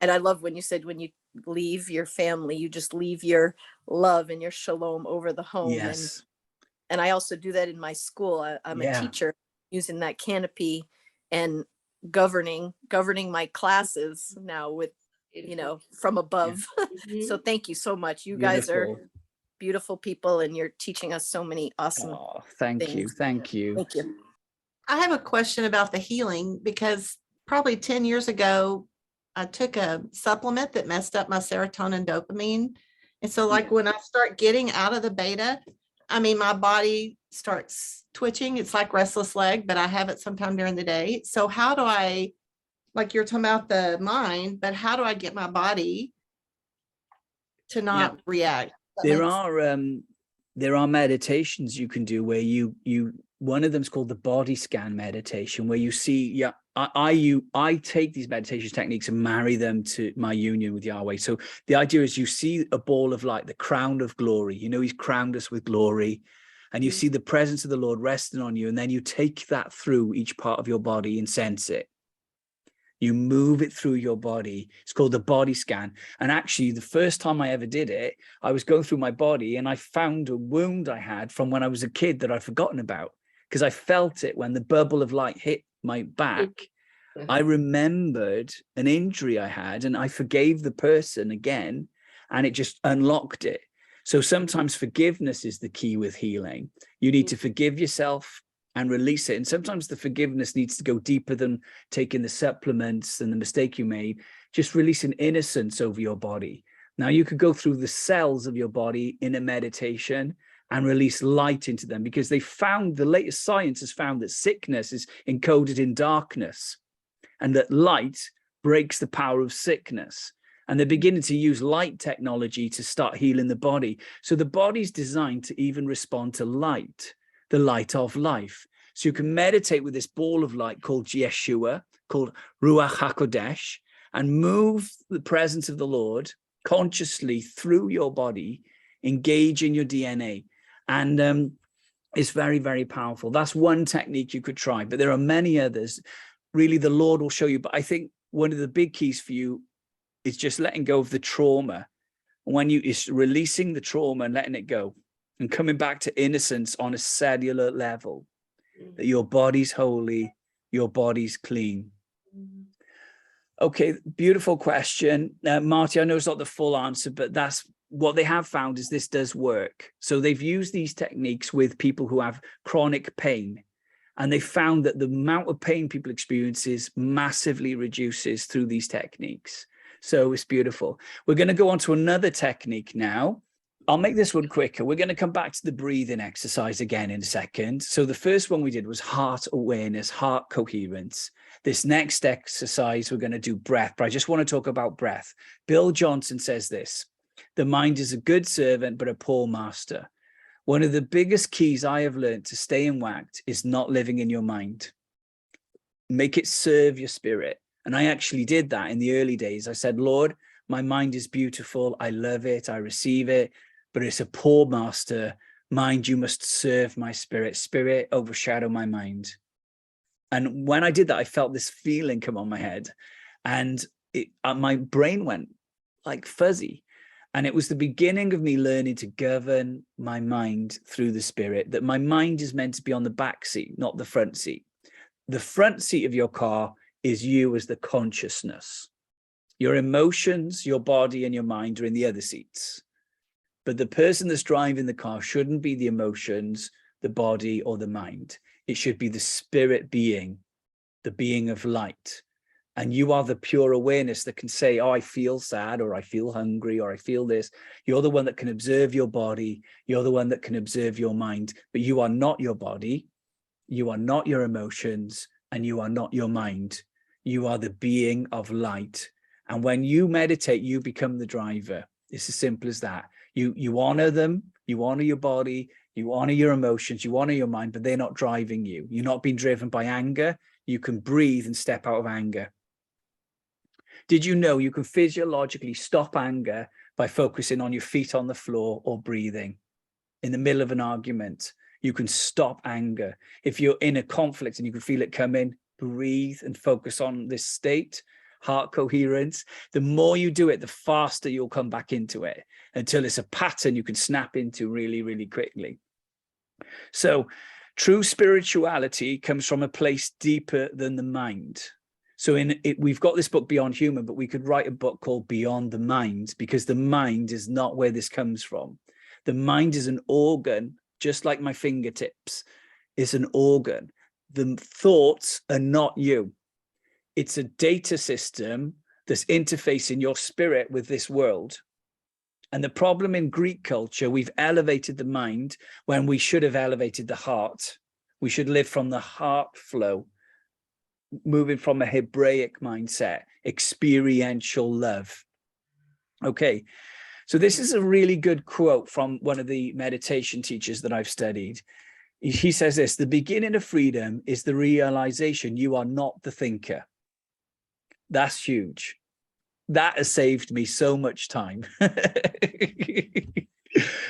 And I love when you said, when you leave your family, you just leave your love and your shalom over the home. Yes. And I also do that in my school. I'm a teacher, using that canopy and governing my classes now with, you know, from above. So thank you so much. You guys are beautiful people, and you're teaching us so many awesome thank things. you. Thank you. Thank you. I have a question about the healing, because probably 10 years ago, I took a supplement that messed up my serotonin dopamine. And so like when I start getting out of the beta, I mean, my body starts twitching. It's like restless leg, but I have it sometime during the day. So how do I, like you're talking about the mind, but how do I get my body to not react? There are meditations you can do where you one of them is called the body scan meditation, where you see, I take these meditation techniques and marry them to my union with Yahweh. So the idea is you see a ball of light, the crown of glory. You know, he's crowned us with glory, and you see the presence of the Lord resting on you. And then you take that through each part of your body and sense it. You move it through your body. It's called the body scan. And actually, the first time I ever did it, I was going through my body and I found a wound I had from when I was a kid that I'd forgotten about, because I felt it when the bubble of light hit my back. I remembered an injury I had, and I forgave the person again, and it just unlocked it. So sometimes forgiveness is the key with healing. You need to forgive yourself and release it. And sometimes the forgiveness needs to go deeper than taking the supplements and the mistake you made. Just releasing innocence over your body. Now you could go through the cells of your body in a meditation and release light into them, because they found, the latest science has found that sickness is encoded in darkness, and that light breaks the power of sickness. And they're beginning to use light technology to start healing the body. So the body's designed to even respond to light, the light of life. So you can meditate with this ball of light called Yeshua, called Ruach HaKodesh, and move the presence of the Lord consciously through your body, engage in your DNA. And it's very, very powerful. That's one technique you could try, but there are many others. Really, the Lord will show you. But I think one of the big keys for you is just letting go of the trauma. When it's releasing the trauma and letting it go and coming back to innocence on a cellular level, that your body's holy, your body's clean. Okay, beautiful question. Marty, I know it's not the full answer, but that's what they have found is this does work. So they've used these techniques with people who have chronic pain, and they found that the amount of pain people experience massively reduces through these techniques. So it's beautiful. We're going to go on to another technique now. I'll make this one quicker. We're going to come back to the breathing exercise again in a second. So the first one we did was heart awareness, heart coherence. This next exercise, we're going to do breath, but I just want to talk about breath. Bill Johnson says this: the mind is a good servant, but a poor master. One of the biggest keys I have learned to stay in whacked is not living in your mind. Make it serve your spirit. And I actually did that in the early days. I said, Lord, my mind is beautiful. I love it. I receive it, but it's a poor master. Mind, you must serve my spirit. Spirit, overshadow my mind. And when I did that, I felt this feeling come on my head, and my brain went like fuzzy. And it was the beginning of me learning to govern my mind through the spirit, that my mind is meant to be on the back seat, not the front seat. The front seat of your car is you as the consciousness. Your emotions, your body, and your mind are in the other seats. But the person that's driving the car shouldn't be the emotions, the body, or the mind. It should be the spirit being, the being of light. And you are the pure awareness that can say, oh, I feel sad, or I feel hungry, or I feel this. You're the one that can observe your body. You're the one that can observe your mind. But you are not your body. You are not your emotions, and you are not your mind. You are the being of light. And when you meditate, you become the driver. It's as simple as that. You honor them. You honor your body. You honor your emotions. You honor your mind, but they're not driving you. You're not being driven by anger. You can breathe and step out of anger. Did you know you can physiologically stop anger by focusing on your feet on the floor or breathing? In the middle of an argument, you can stop anger. If you're in a conflict and you can feel it coming, breathe and focus on this state, heart coherence. The more you do it, the faster you'll come back into it, until it's a pattern you can snap into really, really quickly. So true spirituality comes from a place deeper than the mind. So we've got this book Beyond Human, but we could write a book called Beyond the Mind, because the mind is not where this comes from. The mind is an organ, just like my fingertips is an organ. The thoughts are not you. It's a data system that's interfacing your spirit with this world. And the problem in Greek culture, we've elevated the mind when we should have elevated the heart. We should live from the heart flow, moving from a Hebraic mindset, experiential love. Okay, so this is a really good quote from one of the meditation teachers that I've studied. He says this: the beginning of freedom is the realization you are not the thinker. That's huge. That has saved me so much time.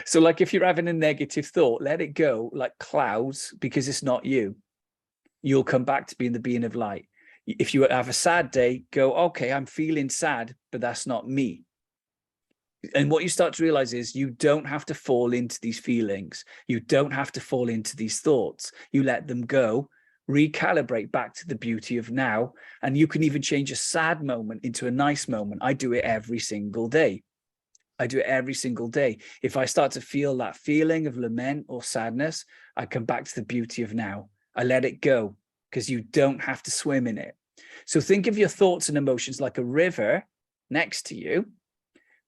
So like if you're having a negative thought, let it go like clouds, because it's not you. You'll come back to being the being of light. If you have a sad day, go, okay, I'm feeling sad, but that's not me. And what you start to realize is you don't have to fall into these feelings. You don't have to fall into these thoughts. You let them go, recalibrate back to the beauty of now. And you can even change a sad moment into a nice moment. I do it every single day. I do it every single day. If I start to feel that feeling of lament or sadness, I come back to the beauty of now. I let it go, because you don't have to swim in it. So think of your thoughts and emotions like a river next to you,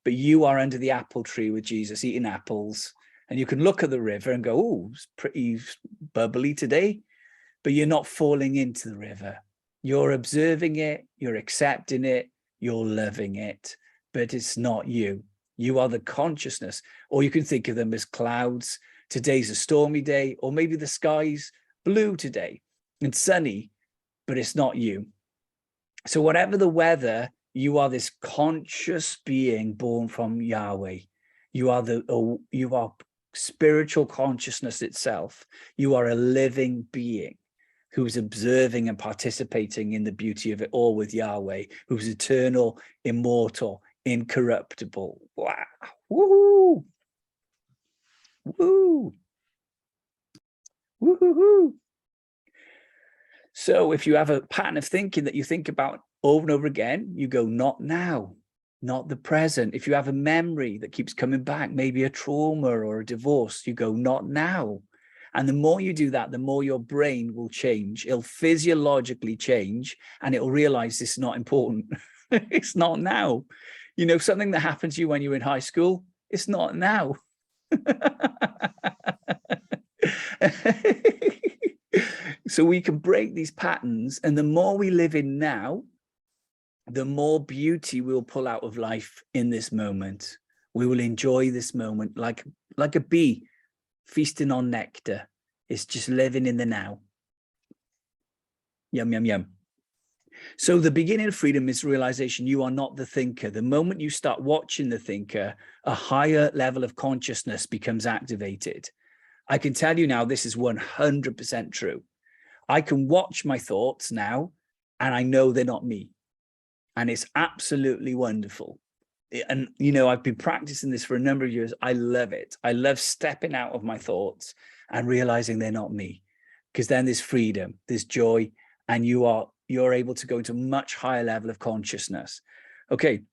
but you are under the apple tree with Jesus eating apples. And you can look at the river and go, oh, it's pretty bubbly today, but you're not falling into the river. You're observing it, you're accepting it, you're loving it, but it's not you. You are the consciousness. Or you can think of them as clouds. Today's a stormy day, or maybe the sky's blue today and sunny, but it's not you. So whatever the weather, you are this conscious being born from Yahweh. You are spiritual consciousness itself. You are a living being. who's observing and participating in the beauty of it all with Yahweh, who's eternal, immortal, incorruptible. Wow. Woo! Woo! Woo-hoo-hoo. So if you have a pattern of thinking that you think about over and over again, you go, not now, not the present. If you have a memory that keeps coming back, maybe a trauma or a divorce, you go, not now. And the more you do that, the more your brain will change. It'll physiologically change and it'll realize this is not important. It's not now. You know, something that happened to you when you were in high school, it's not now. So we can break these patterns, and the more we live in now, the more beauty we'll pull out of life in this moment. We will enjoy this moment like a bee feasting on nectar. It's just living in the now. Yum, yum, yum. So the beginning of freedom is realization you are not the thinker. The moment you start watching the thinker, a higher level of consciousness becomes activated. I can tell you now, this is 100% true. I can watch my thoughts now, and I know they're not me. And it's absolutely wonderful. And, you know, I've been practicing this for a number of years. I love it. I love stepping out of my thoughts and realizing they're not me, because then there's freedom, there's joy, and you're able to go into a much higher level of consciousness. Okay,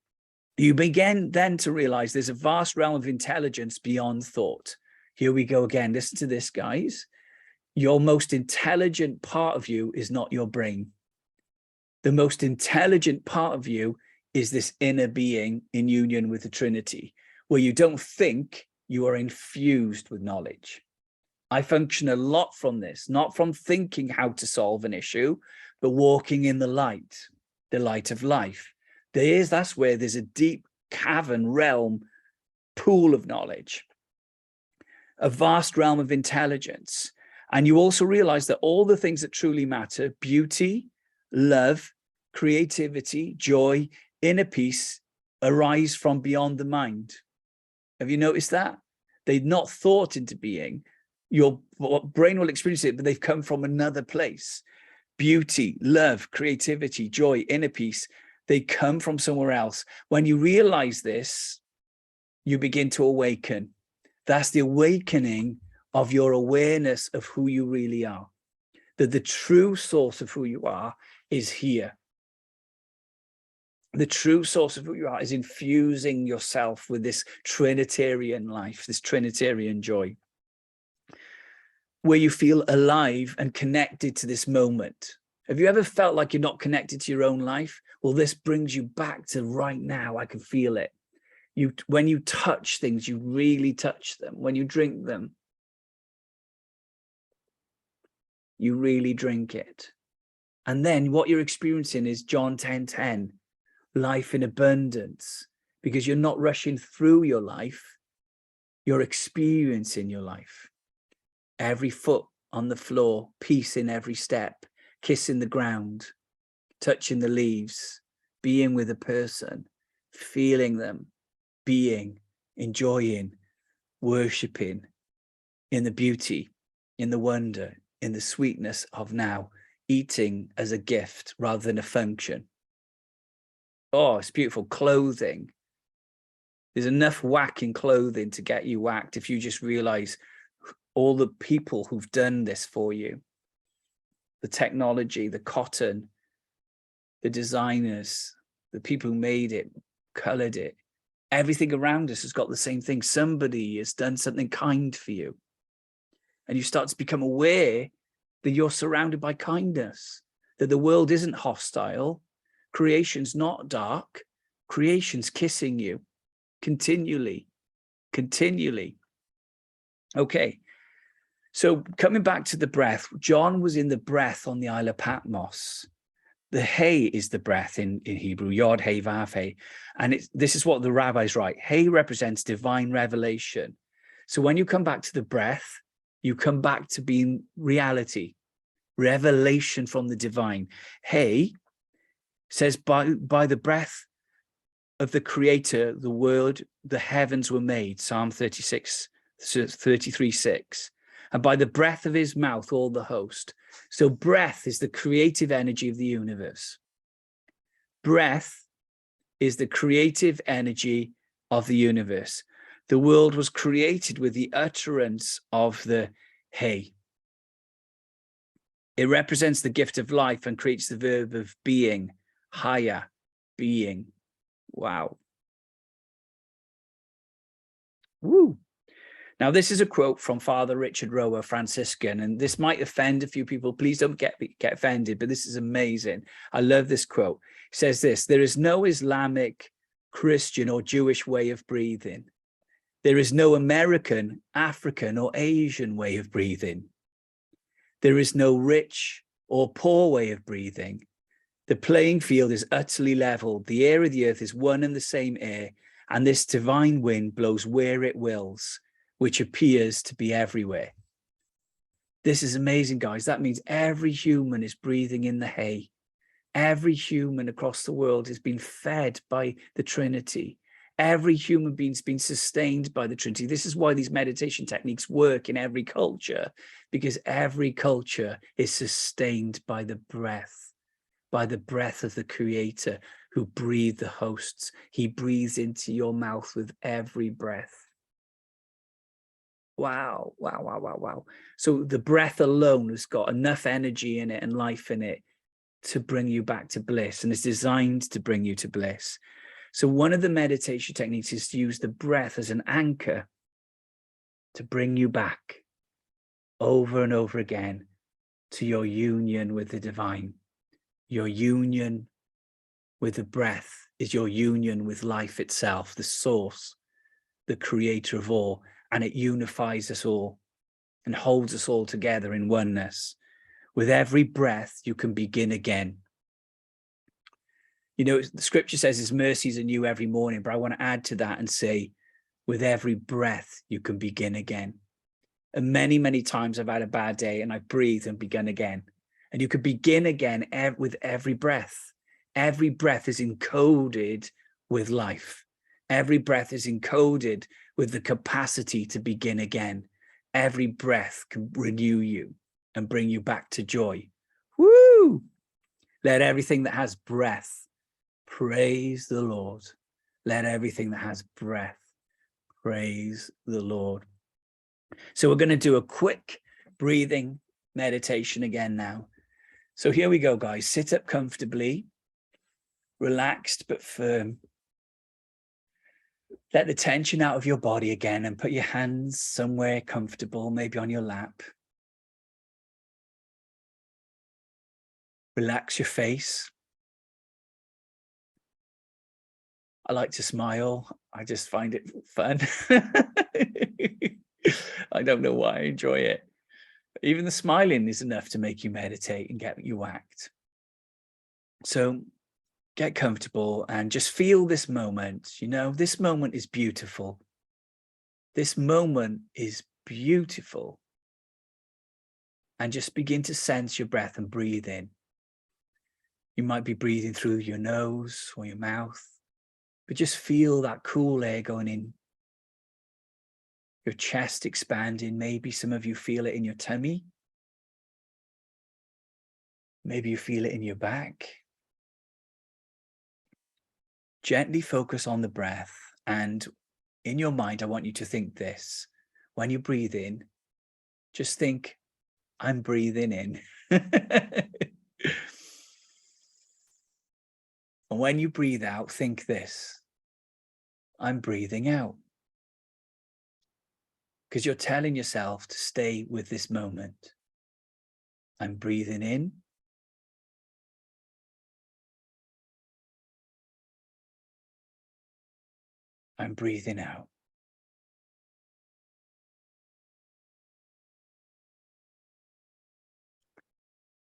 you begin then to realize there's a vast realm of intelligence beyond thought. Here we go again. Listen to this, guys. Your most intelligent part of you is not your brain. The most intelligent part of you is this inner being in union with the Trinity, where you don't think, you are infused with knowledge. I function a lot from this, not from thinking how to solve an issue, but walking in the light of life. That's where there's a deep cavern realm, pool of knowledge, a vast realm of intelligence. And you also realize that all the things that truly matter, beauty, love, creativity, joy, inner peace, arise from beyond the mind. Have you noticed that? They're not thought into being. Your brain will experience it, but they've come from another place. Beauty, love, creativity, joy, inner peace, they come from somewhere else. When you realize this, you begin to awaken. That's the awakening of your awareness of who you really are. That the true source of who you are is here. The true source of who you are is infusing yourself with this Trinitarian life, this Trinitarian joy, where you feel alive and connected to this moment. Have you ever felt like you're not connected to your own life? Well, this brings you back to right now. I can feel it. When you touch things, you really touch them. When you drink them, you really drink it. And then what you're experiencing is John 10:10, life in abundance, because you're not rushing through your life, you're experiencing your life. Every foot on the floor, peace in every step, kissing the ground, touching the leaves, being with a person, feeling them, being, enjoying, worshiping in the beauty, in the wonder, in the sweetness of now, eating as a gift rather than a function. Oh, it's beautiful. Clothing. There's enough whack in clothing to get you whacked if you just realize all the people who've done this for you. The technology, the cotton, the designers, the people who made it, colored it. Everything around us has got the same thing. Somebody has done something kind for you. And you start to become aware that you're surrounded by kindness, that the world isn't hostile. Creation's not dark. Creation's kissing you continually, continually. Okay. So coming back to the breath, John was in the breath on the Isle of Patmos. The hay is the breath in Hebrew, Yod, Hey, Vav, Hey. And this is what the rabbis write. Hay represents divine revelation. So when you come back to the breath, you come back to being reality, revelation from the divine. Hey says by the breath of the creator, the word, the heavens were made, Psalm 33:6. And by the breath of his mouth, all the host. So breath is the creative energy of the universe. Breath is the creative energy of the universe. The world was created with the utterance of the hey. It represents the gift of life and creates the verb of being, higher, being. Wow. Woo. Now, this is a quote from Father Richard Rohr, Franciscan, and this might offend a few people. Please don't get offended, but this is amazing. I love this quote. It says this: there is no Islamic, Christian, or Jewish way of breathing. There is no American, African, or Asian way of breathing. There is no rich or poor way of breathing. The playing field is utterly level. The air of the earth is one and the same air, and this divine wind blows where it wills, which appears to be everywhere. This is amazing, guys. That means every human is breathing in the hay. Every human across the world has been fed by the Trinity. Every human being's been sustained by the Trinity. This is why these meditation techniques work in every culture, because every culture is sustained by the breath of the Creator who breathed the hosts. He breathes into your mouth with every breath. Wow, wow, wow, wow, wow. So the breath alone has got enough energy in it and life in it to bring you back to bliss, and it's designed to bring you to bliss. So one of the meditation techniques is to use the breath as an anchor to bring you back over and over again to your union with the divine. Your union with the breath is your union with life itself, the source, the creator of all, and it unifies us all and holds us all together in oneness. With every breath, you can begin again. You know, the scripture says his mercies are new every morning, but I want to add to that and say, with every breath, you can begin again. And many, many times I've had a bad day and I breathe and begun again. And you could begin again with every breath. Every breath is encoded with life. Every breath is encoded with the capacity to begin again. Every breath can renew you and bring you back to joy. Woo! Let everything that has breath praise the Lord. Let everything that has breath praise the Lord. So we're going to do a quick breathing meditation again now. So here we go, guys. Sit up comfortably, relaxed but firm. Let the tension out of your body again and put your hands somewhere comfortable, maybe on your lap. Relax your face. I like to smile. I just find it fun. I don't know why I enjoy it. Even the smiling is enough to make you meditate and get you whacked. So get comfortable and just feel this moment. You know, this moment is beautiful. This moment is beautiful. And just begin to sense your breath and breathe in. You might be breathing through your nose or your mouth, but just feel that cool air going in. Your chest expanding. Maybe some of you feel it in your tummy. Maybe you feel it in your back. Gently focus on the breath. And in your mind, I want you to think this. When you breathe in, just think, I'm breathing in. And when you breathe out, think this. I'm breathing out. Because you're telling yourself to stay with this moment. I'm breathing in. I'm breathing out.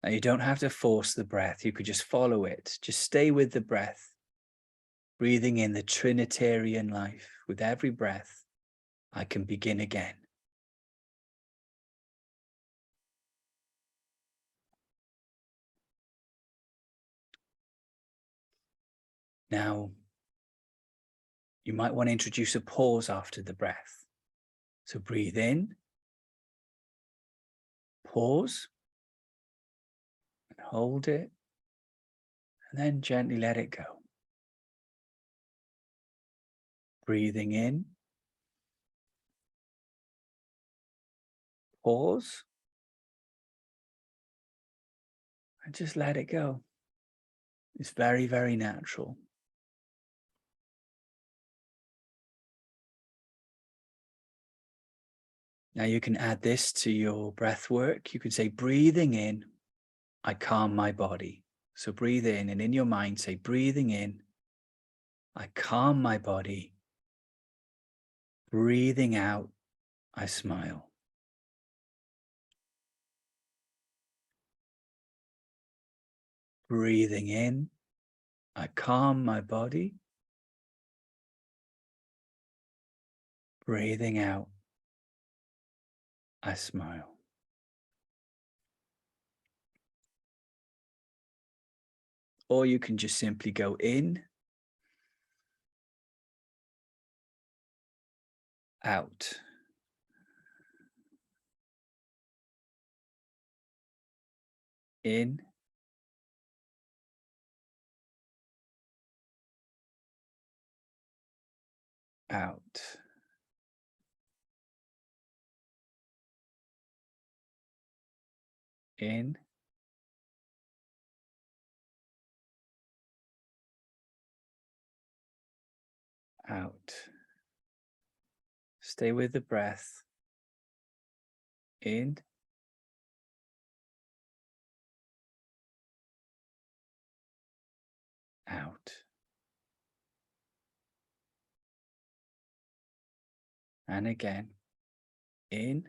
Now you don't have to force the breath. You could just follow it. Just stay with the breath. Breathing in the Trinitarian life. With every breath, I can begin again. Now, you might want to introduce a pause after the breath. So breathe in, pause, hold it, and then gently let it go. Breathing in, pause, and just let it go. It's very, very natural. Now you can add this to your breath work. You can say, breathing in, I calm my body. So breathe in, and in your mind say, breathing in, I calm my body. Breathing out, I smile. Breathing in, I calm my body. Breathing out, I smile. Or you can just simply go in, out. In, out. In, out. Stay with the breath. In, out. And again, in,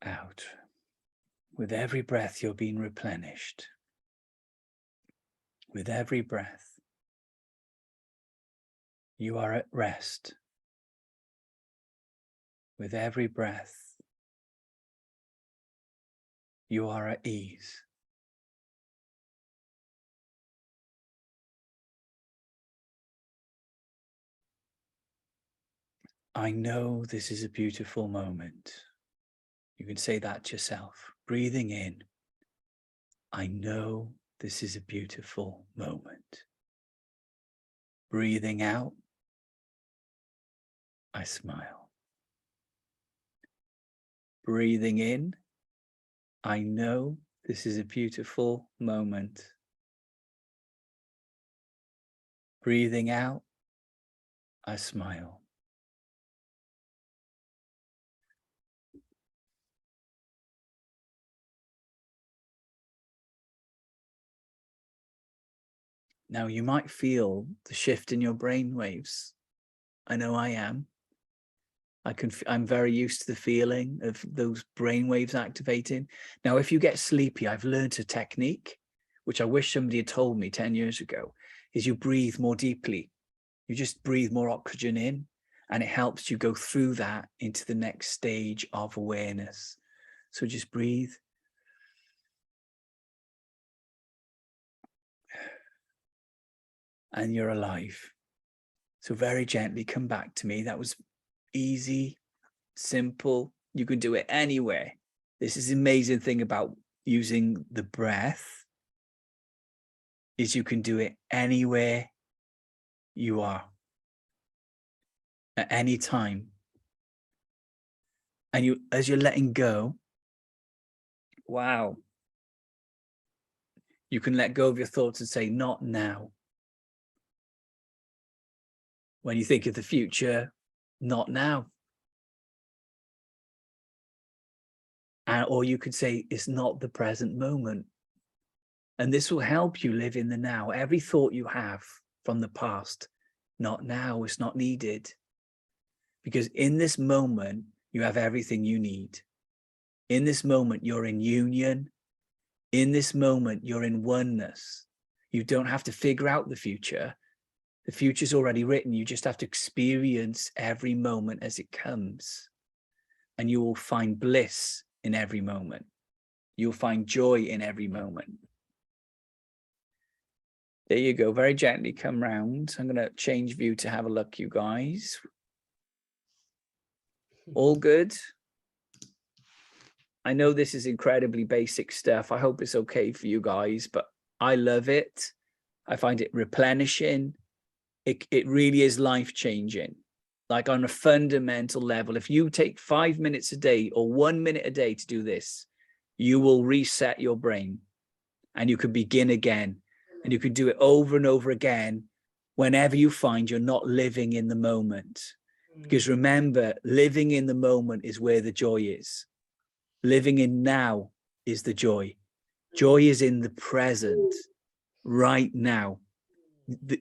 out. With every breath, you're being replenished. With every breath, you are at rest. With every breath, you are at ease. I know this is a beautiful moment. You can say that to yourself. Breathing in, I know this is a beautiful moment. Breathing out, I smile. Breathing in, I know this is a beautiful moment. Breathing out, I smile. Now you might feel the shift in your brain waves. I know I am. I'm very used to the feeling of those brain waves activating. Now, if you get sleepy, I've learned a technique, which I wish somebody had told me 10 years ago, is you breathe more deeply. You just breathe more oxygen in, and it helps you go through that into the next stage of awareness. So just breathe. And you're alive. So very gently come back to me. That was easy, simple. You can do it anywhere. This is the amazing thing about using the breath, is you can do it anywhere you are, at any time. And you, as you're letting go, wow, you can let go of your thoughts and say, not now. When you think of the future, not now. Or you could say, it's not the present moment. And this will help you live in the now. Every thought you have from the past, not now, it's not needed. Because in this moment, you have everything you need. In this moment, you're in union. In this moment, you're in oneness. You don't have to figure out the future. The future's already written. You just have to experience every moment as it comes. And you will find bliss in every moment. You'll find joy in every moment. There you go. Very gently come round. I'm going to change view to have a look, you guys. All good? I know this is incredibly basic stuff. I hope it's okay for you guys, but I love it. I find it replenishing. It really is life-changing. Like on a fundamental level, if you take 5 minutes a day or 1 minute a day to do this, you will reset your brain and you can begin again, and you can do it over and over again whenever you find you're not living in the moment. Because remember, living in the moment is where the joy is. Living in now is the joy. Joy is in the present, right now.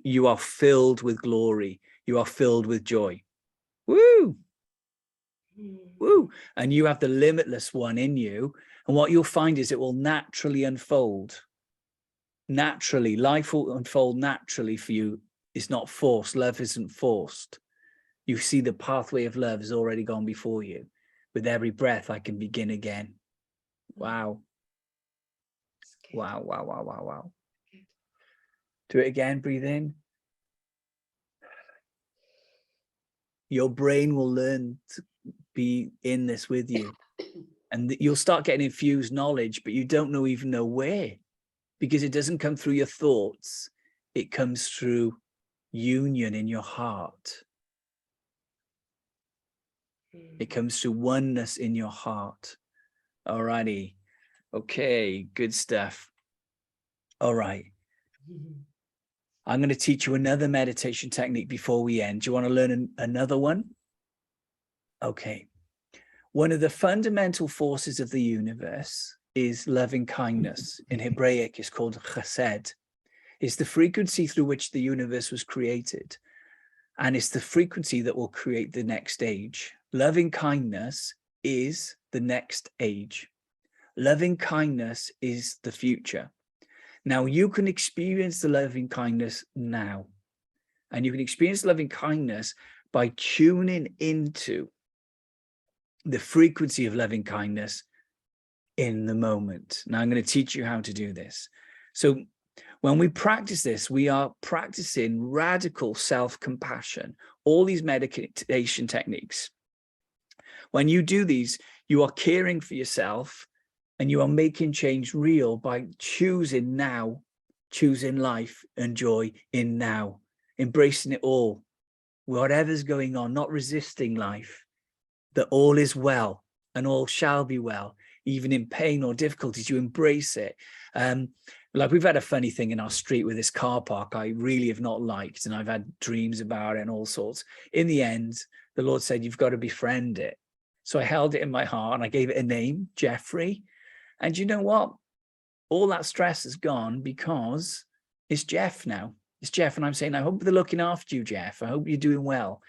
You are filled with glory. You are filled with joy. Woo! Woo! And you have the limitless one in you. And what you'll find is it will naturally unfold. Naturally, life will unfold naturally for you. It's not forced. Love isn't forced. You see the pathway of love has already gone before you. With every breath, I can begin again. Wow. Wow, wow, wow, wow, wow. Do it again. Breathe in. Your brain will learn to be in this with you. And you'll start getting infused knowledge, but you don't even know where. Because it doesn't come through your thoughts. It comes through union in your heart. It comes through oneness in your heart. Alrighty. Okay, good stuff. All right. I'm going to teach you another meditation technique before we end. Do you want to learn another one? Okay. One of the fundamental forces of the universe is loving kindness. In Hebraic, it's called chesed. It's the frequency through which the universe was created. And it's the frequency that will create the next age. Loving kindness is the next age. Loving kindness is the future. Now, you can experience the loving kindness now. And you can experience loving kindness by tuning into the frequency of loving kindness in the moment. Now, I'm going to teach you how to do this. So when we practice this, we are practicing radical self-compassion, all these meditation techniques. When you do these, you are caring for yourself and you are making change real by choosing now, choosing life and joy in now, embracing it all, whatever's going on, not resisting life, that all is well and all shall be well, even in pain or difficulties, you embrace it. Like we've had a funny thing in our street with this car park I really have not liked, and I've had dreams about it and all sorts. In the end, the Lord said, you've got to befriend it. So I held it in my heart and I gave it a name, Jeffrey. And you know what? All that stress is gone because it's Jeff now. It's Jeff. And I'm saying, I hope they're looking after you, Jeff. I hope you're doing well.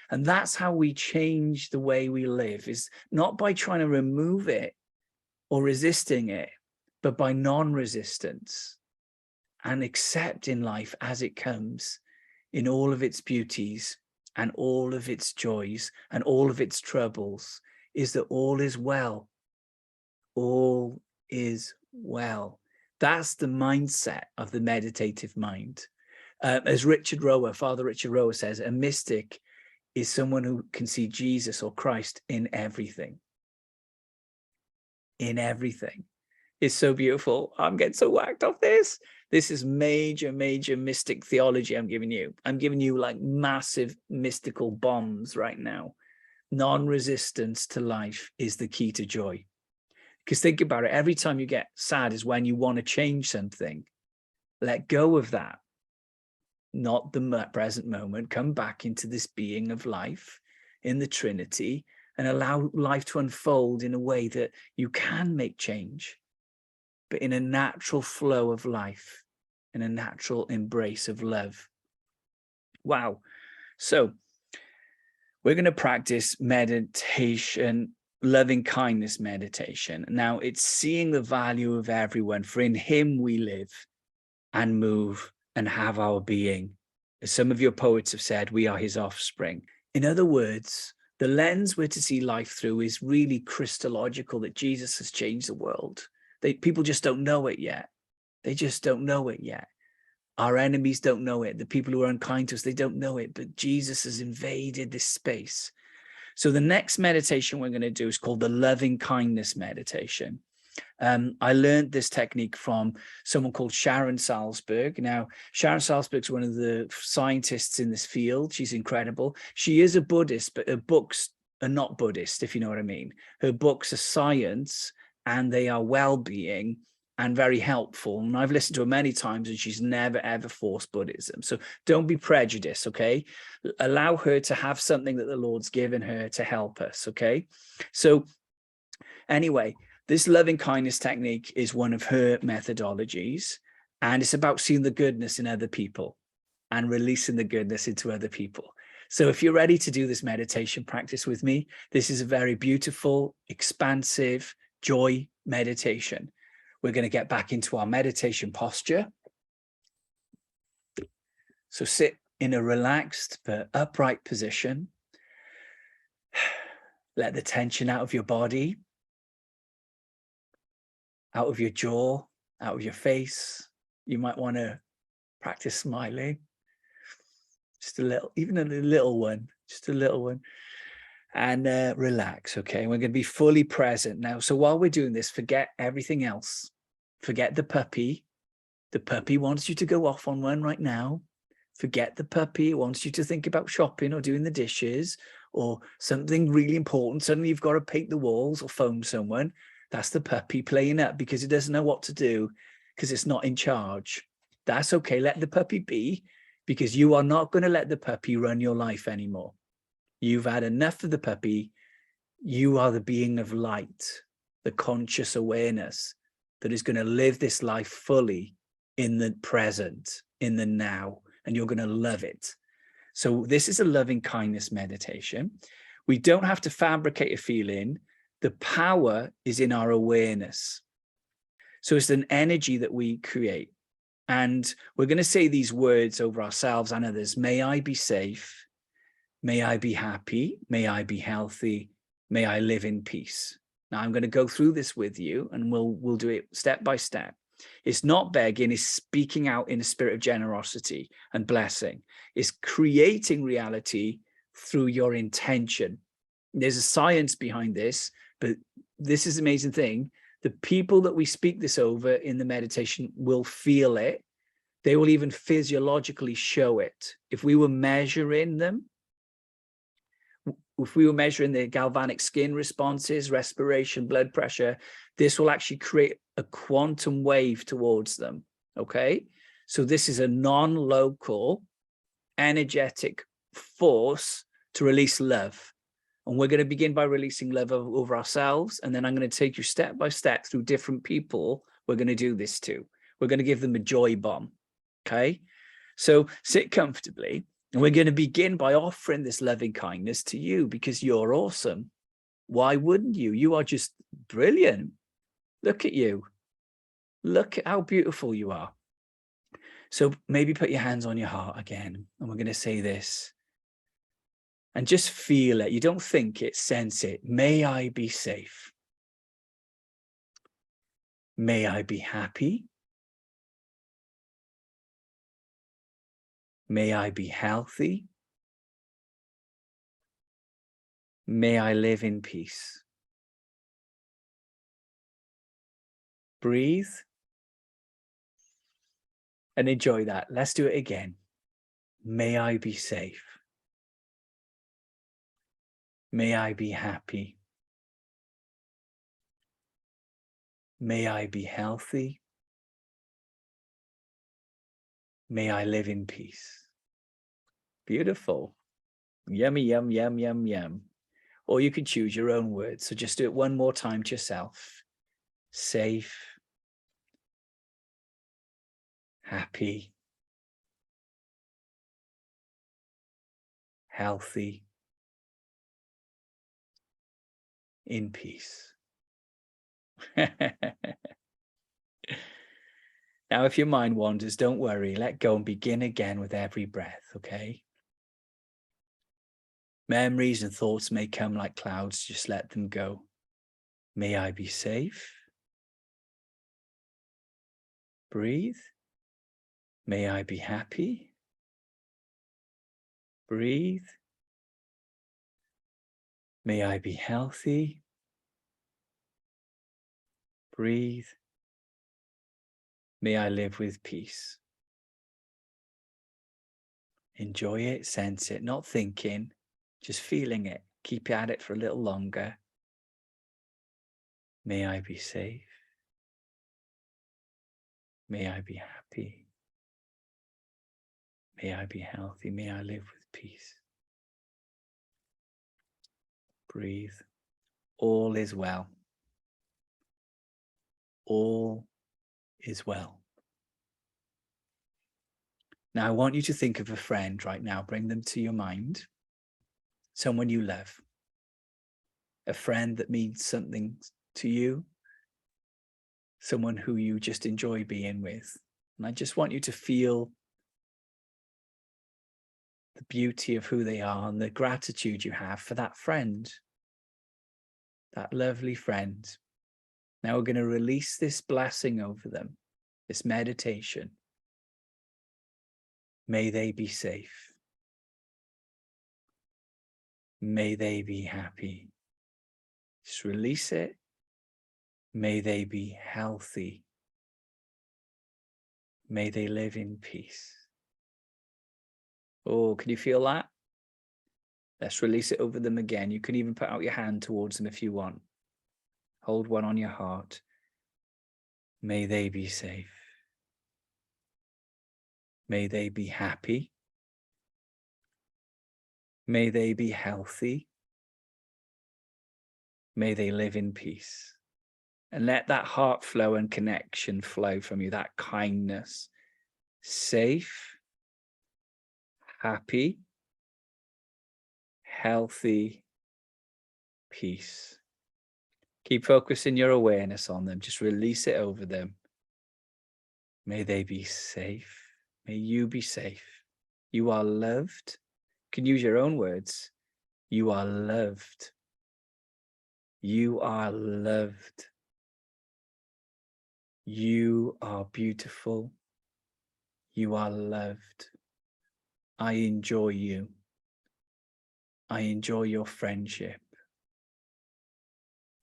And that's how we change the way we live, is not by trying to remove it or resisting it, but by non-resistance and accepting life as it comes in all of its beauties and all of its joys and all of its troubles, is that all is well. All is well. That's the mindset of the meditative mind. As Father Richard Rohr says, a mystic is someone who can see Jesus or Christ in everything. In everything. It's so beautiful. I'm getting so whacked off this. This is major, major mystic theology I'm giving you. I'm giving you like massive mystical bombs right now. Non-resistance to life is the key to joy. Because think about it, every time you get sad is when you want to change something. Let go of that. Not the present moment. Come back into this being of life in the Trinity and allow life to unfold in a way that you can make change, but in a natural flow of life, in a natural embrace of love. Wow. So we're going to practice meditation, loving kindness meditation. Now it's seeing the value of everyone, for in him we live and move and have our being. As some of your poets have said, we are his offspring. In other words, the lens we're to see life through is really Christological, that Jesus has changed the world. People just don't know it yet. They just don't know it yet. Our enemies don't know it. The people who are unkind to us, they don't know it. But Jesus has invaded this space. So the next meditation we're going to do is called the loving kindness meditation. I learned this technique from someone called Sharon Salzberg. Now, Sharon Salzberg is one of the scientists in this field. She's incredible. She is a Buddhist, but her books are not Buddhist, if you know what I mean. Her books are science and they are well-being and very helpful. And I've listened to her many times and she's never, ever forced Buddhism. So don't be prejudiced, okay? Allow her to have something that the Lord's given her to help us, okay? So anyway, this loving kindness technique is one of her methodologies, and it's about seeing the goodness in other people and releasing the goodness into other people. So if you're ready to do this meditation practice with me, this is a very beautiful, expansive joy meditation. We're going to get back into our meditation posture. So sit in a relaxed but upright position. Let the tension out of your body, out of your jaw, out of your face. You might want to practice smiling. Just a little, even a little one, just a little one. And relax, okay? We're going to be fully present now. So while we're doing this, forget everything else. Forget the puppy. The puppy wants you to go off on one right now. Forget the puppy. It wants you to think about shopping or doing the dishes or something really important. Suddenly you've got to paint the walls or phone someone. That's the puppy playing up because it doesn't know what to do because it's not in charge. That's okay. Let the puppy be, because you are not going to let the puppy run your life anymore. You've had enough of the puppy. You are the being of light, the conscious awareness that is going to live this life fully in the present, in the now, and you're going to love it. So this is a loving kindness meditation. We don't have to fabricate a feeling. The power is in our awareness. So it's an energy that we create. And we're going to say these words over ourselves and others. May I be safe. May I be happy. May I be healthy. May I live in peace. Now I'm going to go through this with you and we'll do it step by step. It's not begging, it's speaking out in a spirit of generosity and blessing. It's creating reality through your intention. There's a science behind this, but this is the amazing thing. The people that we speak this over in the meditation will feel it. They will even physiologically show it. If we were measuring them, if we were measuring the galvanic skin responses, respiration, blood pressure, this will actually create a quantum wave towards them, okay? So this is a non-local energetic force to release love. And we're going to begin by releasing love over ourselves. And then I'm going to take you step by step through different people we're going to do this to. We're going to give them a joy bomb, okay? So sit comfortably. And we're going to begin by offering this loving kindness to you because you're awesome. Why wouldn't you? You are just brilliant. Look at you. Look at how beautiful you are. So maybe put your hands on your heart again. And we're going to say this. And just feel it. You don't think it, sense it. May I be safe. May I be happy. May I be healthy. May I live in peace. Breathe and enjoy that. Let's do it again. May I be safe. May I be happy. May I be healthy. May I live in peace. Beautiful. Yummy, yum, yum, yum, yum. Or you can choose your own words. So just do it one more time to yourself. Safe. Happy. Healthy. In peace. Now, if your mind wanders, don't worry. Let go and begin again with every breath, okay? Memories and thoughts may come like clouds. Just let them go. May I be safe. Breathe. May I be happy. Breathe. May I be healthy. Breathe. May I live with peace. Enjoy it, sense it, not thinking, just feeling it. Keep at it for a little longer. May I be safe. May I be happy. May I be healthy. May I live with peace. Breathe. All is well. All is well. Now, I want you to think of a friend right now. Bring them to your mind. Someone you love. A friend that means something to you. Someone who you just enjoy being with. And I just want you to feel the beauty of who they are and the gratitude you have for that friend. That lovely friend. Now we're going to release this blessing over them, this meditation. May they be safe. May they be happy. Just release it. May they be healthy. May they live in peace. Oh, can you feel that? Let's release it over them again. You can even put out your hand towards them if you want. Hold one on your heart. May they be safe. May they be happy. May they be healthy. May they live in peace. And let that heart flow and connection flow from you, that kindness. Safe, happy, healthy, peace. Keep focusing your awareness on them. Just release it over them. May they be safe. May you be safe. You are loved. You can use your own words. You are loved. You are loved. You are beautiful. You are loved. I enjoy you. I enjoy your friendship.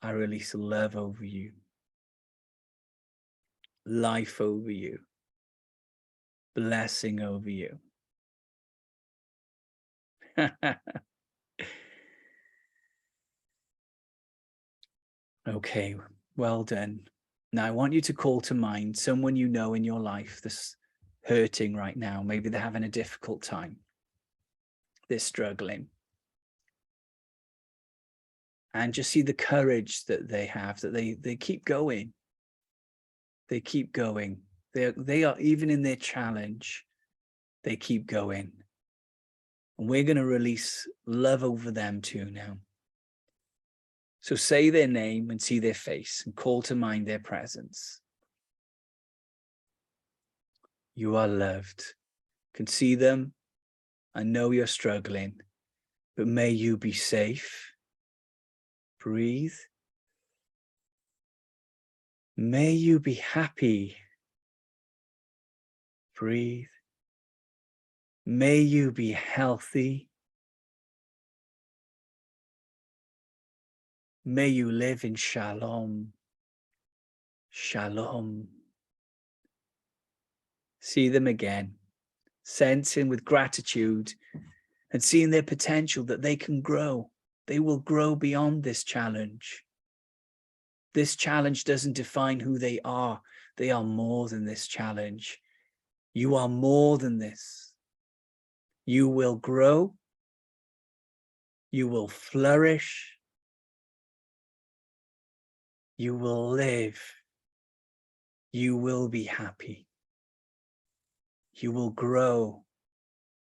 I release love over you. Life over you. Blessing over you. Okay, well done. Now I want you to call to mind someone you know in your life that's hurting right now. Maybe they're having a difficult time. They're struggling. And just see the courage that they have, that they keep going. They keep going. They are, even in their challenge, they keep going. And we're going to release love over them too now. So say their name and see their face and call to mind their presence. You are loved. Can see them. I know you're struggling, but may you be safe. Breathe. May you be happy. Breathe. May you be healthy. May you live in shalom. Shalom. See them again, sensing with gratitude and seeing their potential that they can grow. They will grow beyond this challenge. This challenge doesn't define who they are. They are more than this challenge. You are more than this. You will grow. You will flourish. You will live. You will be happy. You will grow.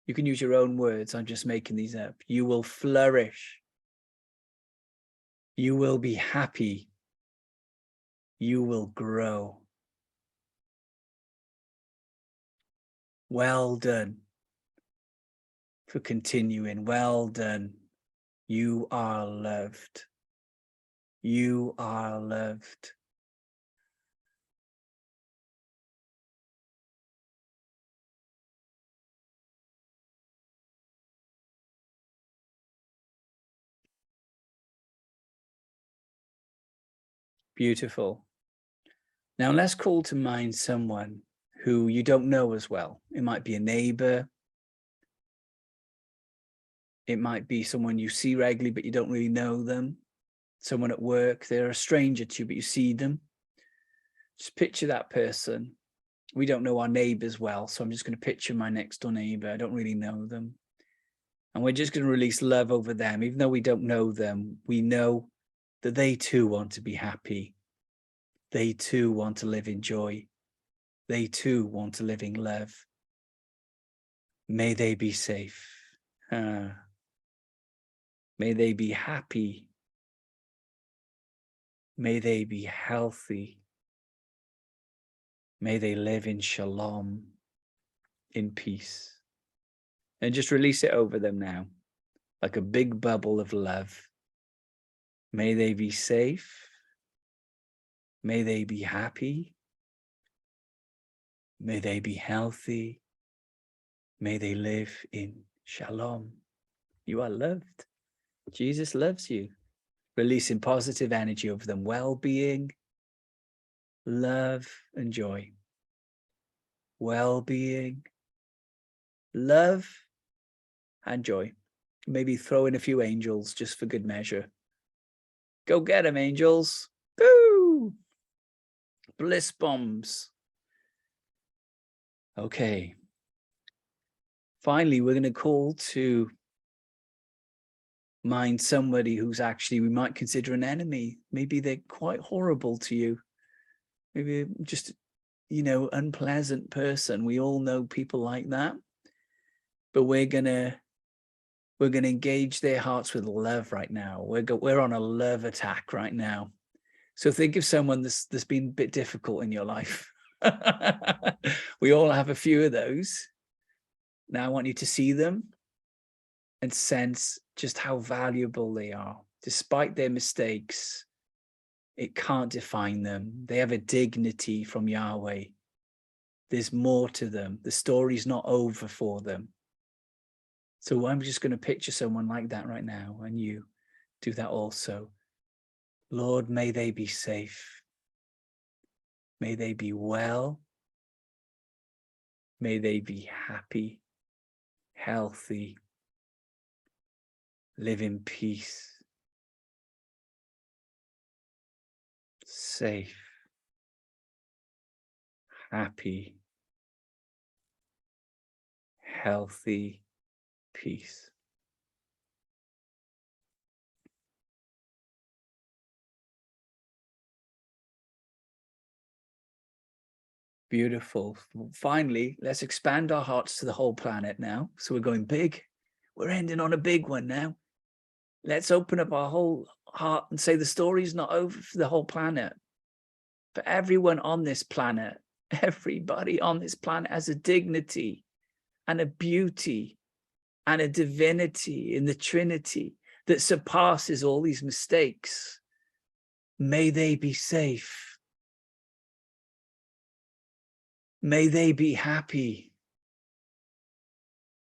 You can use your own words. I'm just making these up. You will flourish. You will be happy. You will grow. Well done for continuing. Well done. You are loved. You are loved. Beautiful. Now let's call to mind someone who you don't know as well. It might be a neighbor. It might be someone you see regularly, but you don't really know them. Someone at work, they're a stranger to you, but you see them. Just picture that person. We don't know our neighbors well, so I'm just going to picture my next door neighbor. I don't really know them. And we're just going to release love over them. Even though we don't know them, we know that they too want to be happy. They too want to live in joy. They too want to live in love. May they be safe. May they be happy. May they be healthy. May they live in shalom, in peace. And just release it over them now, like a big bubble of love. May they be safe. May they be happy. May they be healthy. May they live in shalom. You are loved. Jesus loves you. Releasing positive energy over them, well-being, love and joy. Well-being, love and joy. Maybe throw in a few angels just for good measure. Go get them, angels. Boo! Bliss bombs. Okay. Finally, we're going to call to mind somebody who's actually, we might consider an enemy. Maybe they're quite horrible to you. Maybe just, you know, unpleasant person. We all know people like that. But we're gonna engage their hearts with love right now. We're on a love attack right now. So think of someone that's been a bit difficult in your life. We all have a few of those. Now I want you to see them and sense just how valuable they are. Despite their mistakes, it can't define them. They have a dignity from Yahweh. There's more to them. The story's not over for them. So I'm just going to picture someone like that right now, and you do that also. Lord, may they be safe. May they be well. May they be happy, healthy, live in peace, safe, happy, healthy, peace. Beautiful. Finally, let's expand our hearts to the whole planet now. So we're going big. We're ending on a big one now. Let's open up our whole heart and say the story's not over for the whole planet. For everyone on this planet, everybody on this planet has a dignity and a beauty and a divinity in the Trinity that surpasses all these mistakes. May they be safe. May they be happy.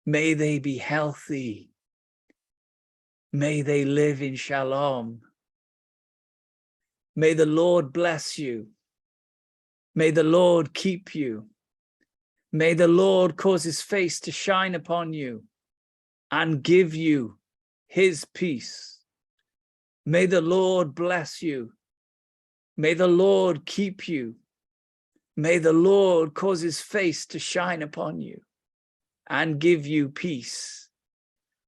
May they be healthy. May they live in shalom. May the Lord bless you. May the Lord keep you. May the Lord cause his face to shine upon you and give you his peace. May the Lord bless you. May the Lord keep you. May the Lord cause his face to shine upon you and give you peace,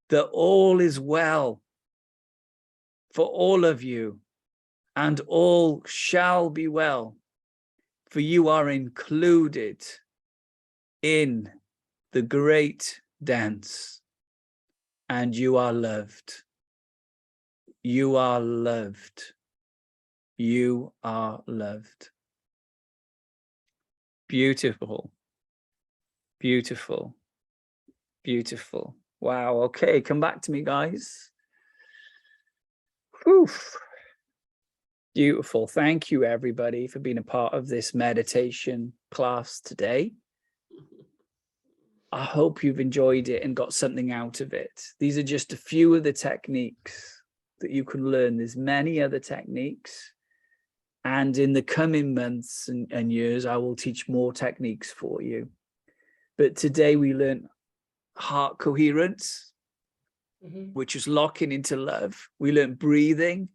that all is well for all of you, and all shall be well, for you are included in the great dance, and you are loved. You are loved. You are loved. Beautiful. Beautiful. Beautiful. Wow. Okay, come back to me, guys. Whew. Beautiful. Thank you, everybody, for being a part of this meditation class today. I hope you've enjoyed it and got something out of it. These are just a few of the techniques that you can learn. There's many other techniques, And in the coming months and years, I will teach more techniques for you. But today we learned heart coherence, which is locking into love. We learned breathing.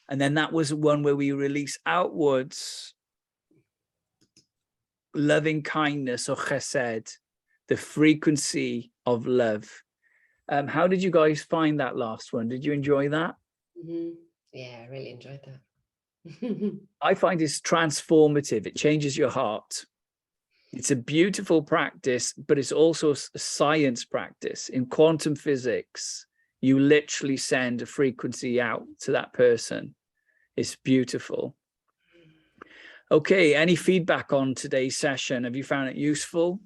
And then that was one where we release outwards loving kindness or chesed, the frequency of love. How did you guys find that last one? Did you enjoy that? Yeah, I really enjoyed that. I find it's transformative. It changes your heart. It's a beautiful practice, but it's also a science practice. In quantum physics, you literally send a frequency out to that person. It's beautiful. Okay, any feedback on today's session? Have you found it useful?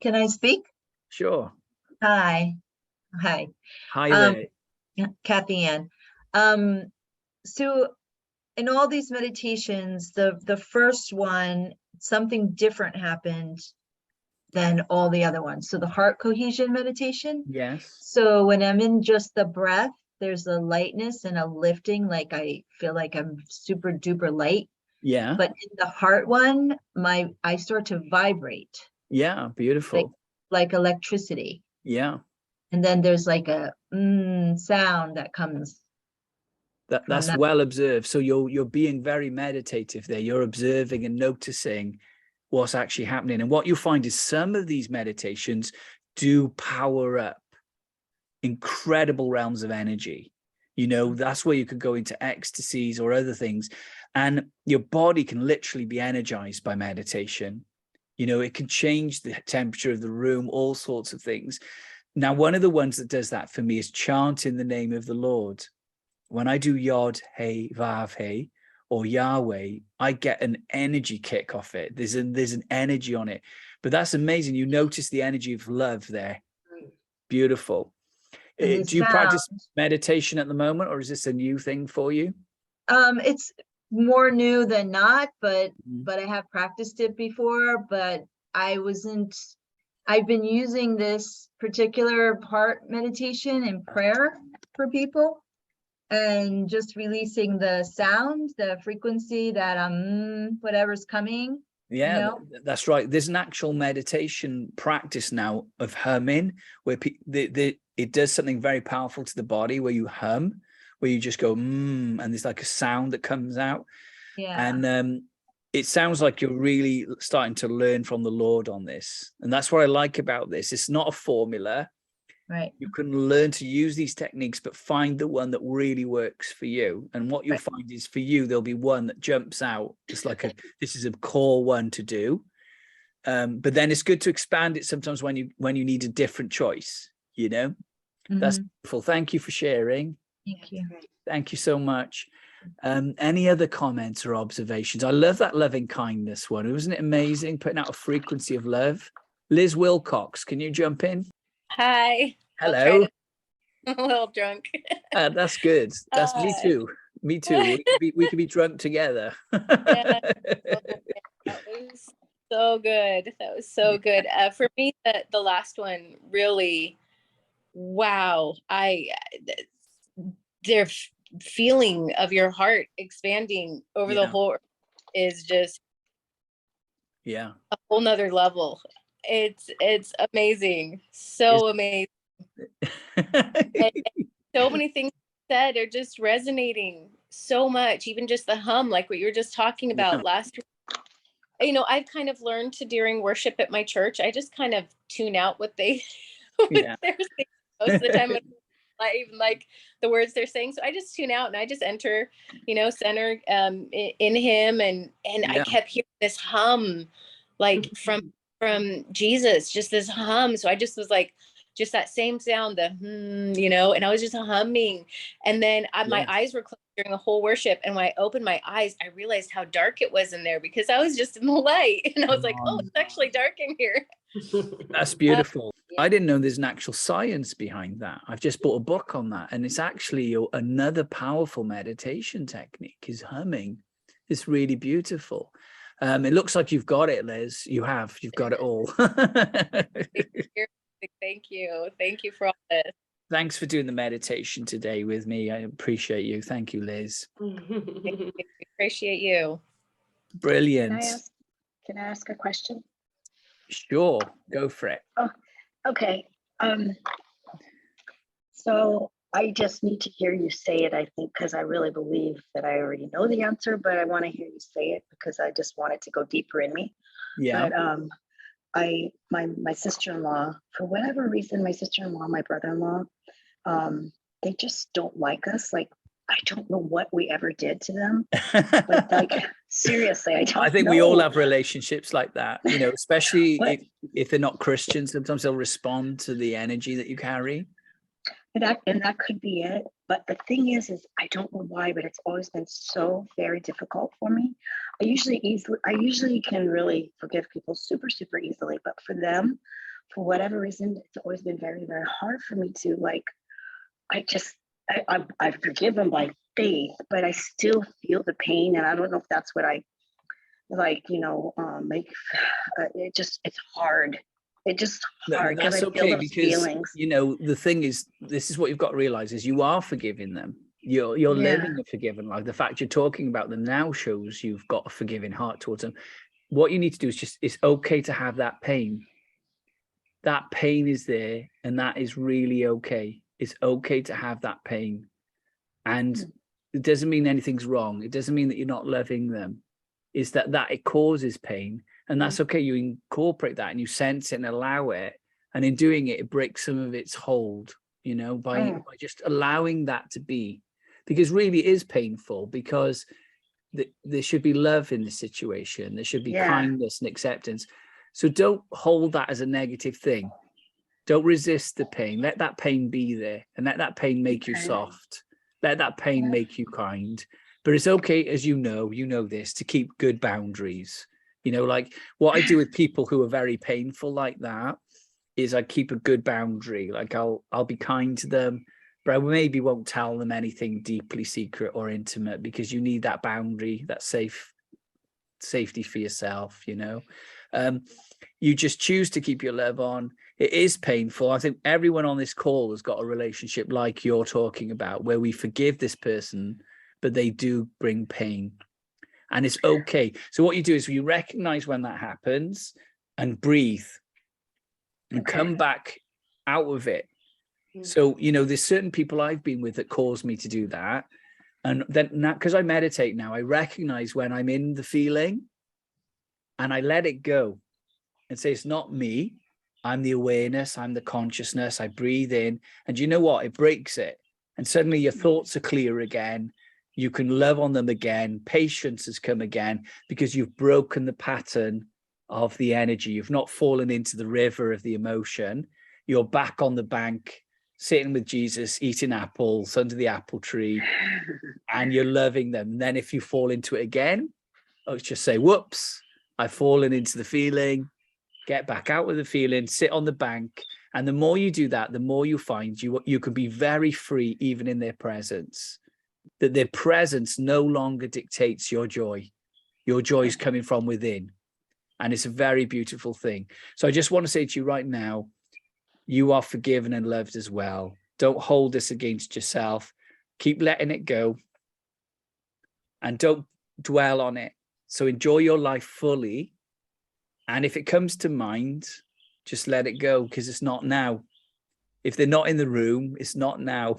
Can I speak? Sure. Hi. Hi. Hi there. Kathy Ann. So in all these meditations, the first one, something different happened than all the other ones. So the heart cohesion meditation. Yes. So when I'm in just the breath, there's a lightness and a lifting, like I feel like I'm super duper light. Yeah. But in the heart one, I start to vibrate. Yeah, beautiful. Like electricity. Yeah. And then there's like a sound that comes. That's well observed. So you're being very meditative there. You're observing and noticing what's actually happening. And what you find is some of these meditations do power up incredible realms of energy. You know, that's where you could go into ecstasies or other things. And your body can literally be energized by meditation. You know, it can change the temperature of the room, all sorts of things. Now, one of the ones that does that for me is chanting the name of the Lord. When I do Yod, Hey, Vav, Hey, or Yahweh, I get an energy kick off it. There's an energy on it. But that's amazing. You notice the energy of love there. Beautiful. Do you practice meditation at the moment, or is this a new thing for you? It's more new than not, but I have practiced it before, but I've been using this particular heart meditation in prayer for people and just releasing the sound, the frequency that whatever's coming. Yeah, you know? That's right. There's an actual meditation practice now of humming where it does something very powerful to the body where you hum, where you just go, and there's like a sound that comes out. Yeah. And it sounds like you're really starting to learn from the Lord on this. And that's what I like about this. It's not a formula. Right. You can learn to use these techniques, but find the one that really works for you. And what you'll find is for you, there'll be one that jumps out. It's like this is a core one to do. But then it's good to expand it sometimes when you need a different choice, you know. That's beautiful. Thank you for sharing. Thank you. Thank you so much. Any other comments or observations? I love that loving kindness one. Wasn't it amazing? Putting out a frequency of love. Liz Wilcox, can you jump in? Hi. Hello. I'm a little drunk. That's good. That's me too. Me too. We could be drunk together. Yeah. That was so good. That was so good. For me, the last one really, wow. Their feeling of your heart expanding over the whole is just a whole nother level. It's amazing. So amazing. And so many things said are just resonating so much. Even just the hum, like what you were just talking about last week. You know, I've kind of learned to, during worship at my church, I just kind of tune out what they're saying most of the time. Not even like the words they're saying. So I just tune out and I just enter, center in him. And I kept hearing this hum, like from Jesus, just this hum. So I just was like, just that same sound, the and I was just humming. And then my eyes were closed during the whole worship. And when I opened my eyes, I realized how dark it was in there because I was just in the light. And I was like, oh, it's actually dark in here. That's beautiful. I didn't know there's an actual science behind that. I've just bought a book on that. And it's actually another powerful meditation technique is humming. It's really beautiful. It looks like you've got it, Liz. You've got it all. Thank you. Thank you for all this. Thanks for doing the meditation today with me. I appreciate you. Thank you, Liz. Appreciate you. Brilliant. Can I ask a question? Sure, go for it. Oh, okay. So I just need to hear you say it, I think, because I really believe that I already know the answer, but I want to hear you say it because I just want it to go deeper in me. Yeah. But my sister-in-law, for whatever reason, my sister-in-law, my brother-in-law, they just don't like us. Like, I don't know what we ever did to them, but like, seriously, I don't I think know. we all have relationships like that, you know, especially if they're not Christian. Sometimes they'll respond to the energy that you carry. And that could be it. But the thing is I don't know why, but it's always been so very difficult for me. I usually can really forgive people super, super easily. But for them, for whatever reason, it's always been very, very hard for me to like, I forgive them by faith, but I still feel the pain. And I don't know if that's what I like, it's hard. It just hard. That's okay, because you know, the thing is, this is what you've got to realize is you are forgiving them. You're living a forgiven life. The fact you're talking about them now shows you've got a forgiving heart towards them. What you need to do is it's okay to have that pain. That pain is there, and that is really okay. It's okay to have that pain. And it doesn't mean anything's wrong. It doesn't mean that you're not loving them. It's that it causes pain. And that's okay. You incorporate that and you sense it and allow it. And in doing it, it breaks some of its hold, you know, by just allowing that to be. Because really it is painful, because there should be love in the situation. There should be kindness and acceptance. So don't hold that as a negative thing. Don't resist the pain. Let that pain be there, and let that pain make you soft. Let that pain make you kind. But it's okay, as you know this, to keep good boundaries. You know, like what I do with people who are very painful like that is I keep a good boundary. Like I'll be kind to them, but I maybe won't tell them anything deeply secret or intimate, because you need that boundary, that safety for yourself, you know. You just choose to keep your love on. It is painful. I think everyone on this call has got a relationship like you're talking about, where we forgive this person, but they do bring pain. And it's okay. So what you do is you recognize when that happens and breathe and come back out of it. So, you know, there's certain people I've been with that cause me to do that. And then now, because I meditate now, I recognize when I'm in the feeling and I let it go and say, it's not me. I'm the awareness. I'm the consciousness. I breathe in. And you know what? It breaks it. And suddenly your thoughts are clear again. You can love on them again. Patience has come again, because you've broken the pattern of the energy. You've not fallen into the river of the emotion. You're back on the bank, sitting with Jesus, eating apples under the apple tree, and you're loving them. And then if you fall into it again, let's just say, whoops, I've fallen into the feeling. Get back out with the feeling, sit on the bank. And the more you do that, the more you find you can be very free, even in their presence. That their presence no longer dictates your joy. Your joy is coming from within. And it's a very beautiful thing. So I just want to say to you right now, you are forgiven and loved as well. Don't hold this against yourself. Keep letting it go. And don't dwell on it. So enjoy your life fully. And if it comes to mind, just let it go, because it's not now. If they're not in the room, it's not now.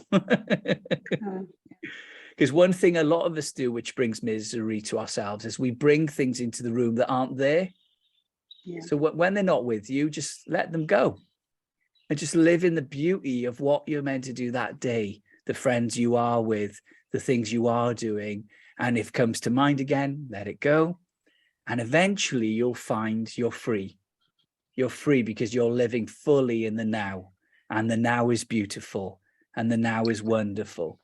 Because one thing a lot of us do, which brings misery to ourselves, is we bring things into the room that aren't there. So when they're not with you, just let them go. And just live in the beauty of what you're meant to do that day, the friends you are with, the things you are doing. And if it comes to mind again, let it go. And eventually you'll find you're free. You're free because you're living fully in the now. And the now is beautiful. And the now is wonderful.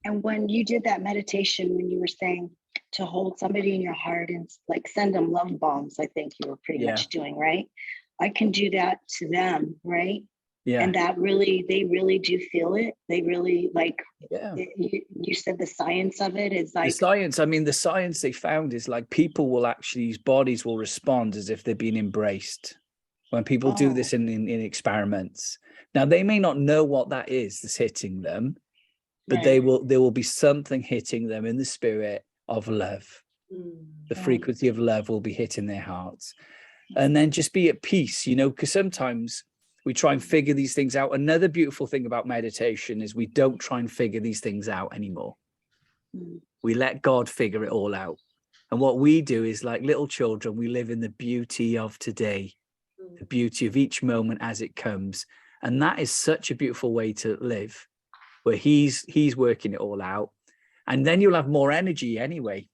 And when you did that meditation, when you were saying to hold somebody in your heart and like send them love bombs, I think you were pretty much doing, right? I can do that to them, right? Yeah. And that really, they really do feel it. They really like, you said the science of it is like. The science, I mean, the science they found is like people will actually, bodies will respond as if they've been embraced. When people do this in experiments, Now, they may not know what that is that's hitting them, but Right. there will be something hitting them in the spirit of love. The Right. frequency of love will be hitting their hearts. And then just be at peace, you know, because sometimes we try and figure these things out. Another beautiful thing about meditation is we don't try and figure these things out anymore. Mm. We let God figure it all out. And what we do is, like little children, we live in the beauty of today, the beauty of each moment as it comes. And that is such a beautiful way to live, where he's working it all out. And then you'll have more energy anyway.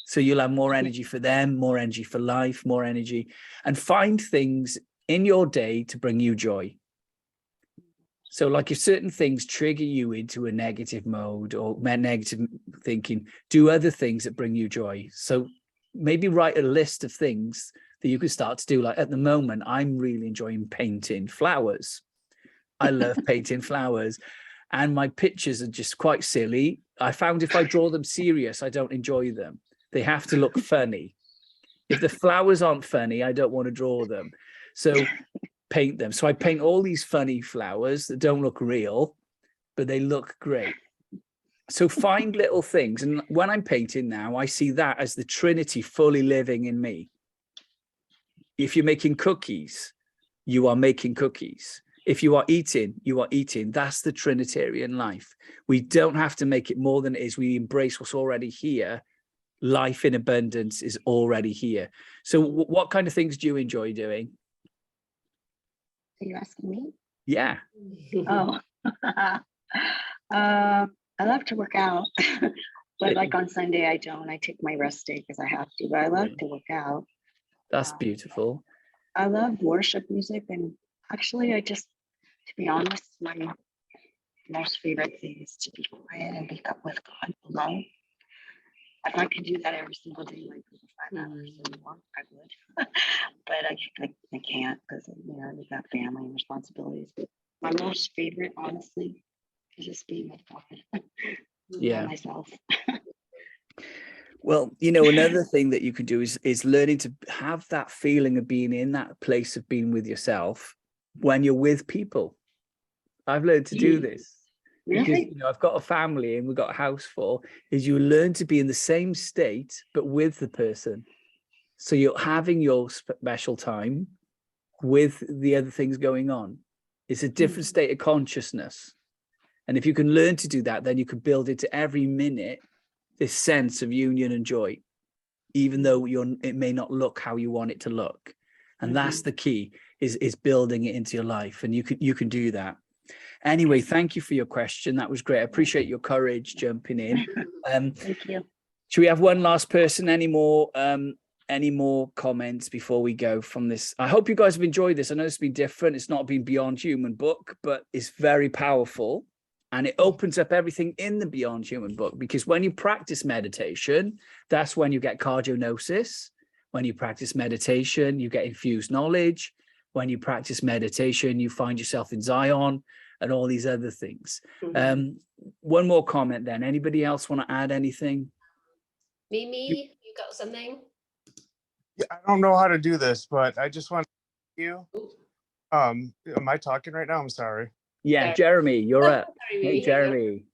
So you'll have more energy for them, more energy for life, more energy, and find things in your day to bring you joy. So like if certain things trigger you into a negative mode or negative thinking, do other things that bring you joy. So maybe write a list of things that you could start to do. Like at the moment, I'm really enjoying painting flowers. I love painting flowers. And my pictures are just quite silly. I found if I draw them serious, I don't enjoy them. They have to look funny. If the flowers aren't funny, I don't want to draw them. So paint them. So I paint all these funny flowers that don't look real, but they look great. So find little things. And when I'm painting now, I see that as the Trinity fully living in me. If you're making cookies, you are making cookies. If you are eating, you are eating. That's the Trinitarian life. We don't have to make it more than it is. We embrace what's already here. Life in abundance is already here. So what kind of things do you enjoy doing? Are you asking me? Yeah. Oh, I love to work out, but like on Sunday, I don't. I take my rest day because I have to, but I love to work out. That's beautiful. I love worship music, and actually, to be honest, my most favorite thing is to be quiet and wake up with God alone. If I could do that every single day, like for 5 hours or more, I would. But I can't because we've got family and responsibilities. But my most favorite, honestly, is just being with God. Yeah. Myself. Well, another thing that you can do is learning to have that feeling of being in that place of being with yourself when you're with people. I've learned to do this. Because I've got a family and we've got a house full, is you learn to be in the same state, but with the person. So you're having your special time with the other things going on. It's a different state of consciousness. And if you can learn to do that, then you can build into every minute this sense of union and joy, even though it may not look how you want it to look. And that's the key, is building it into your life. And you can do that. Anyway, thank you for your question. That was great. I appreciate your courage jumping in. Thank you. Should we have one last person? Any more comments before we go from this? I hope you guys have enjoyed this. I know it's been different. It's not been Beyond Human book, but it's very powerful. And it opens up everything in the Beyond Human book, because when you practice meditation, that's when you get cardionosis. When you practice meditation, you get infused knowledge. When you practice meditation, you find yourself in Zion and all these other things. One more comment then. Anybody else want to add anything? Mimi, you got something? Yeah, I don't know how to do this, but I just want to thank you. Am I talking right now? I'm sorry. Yeah, Jeremy, you're up. Sorry, Hey, Jeremy.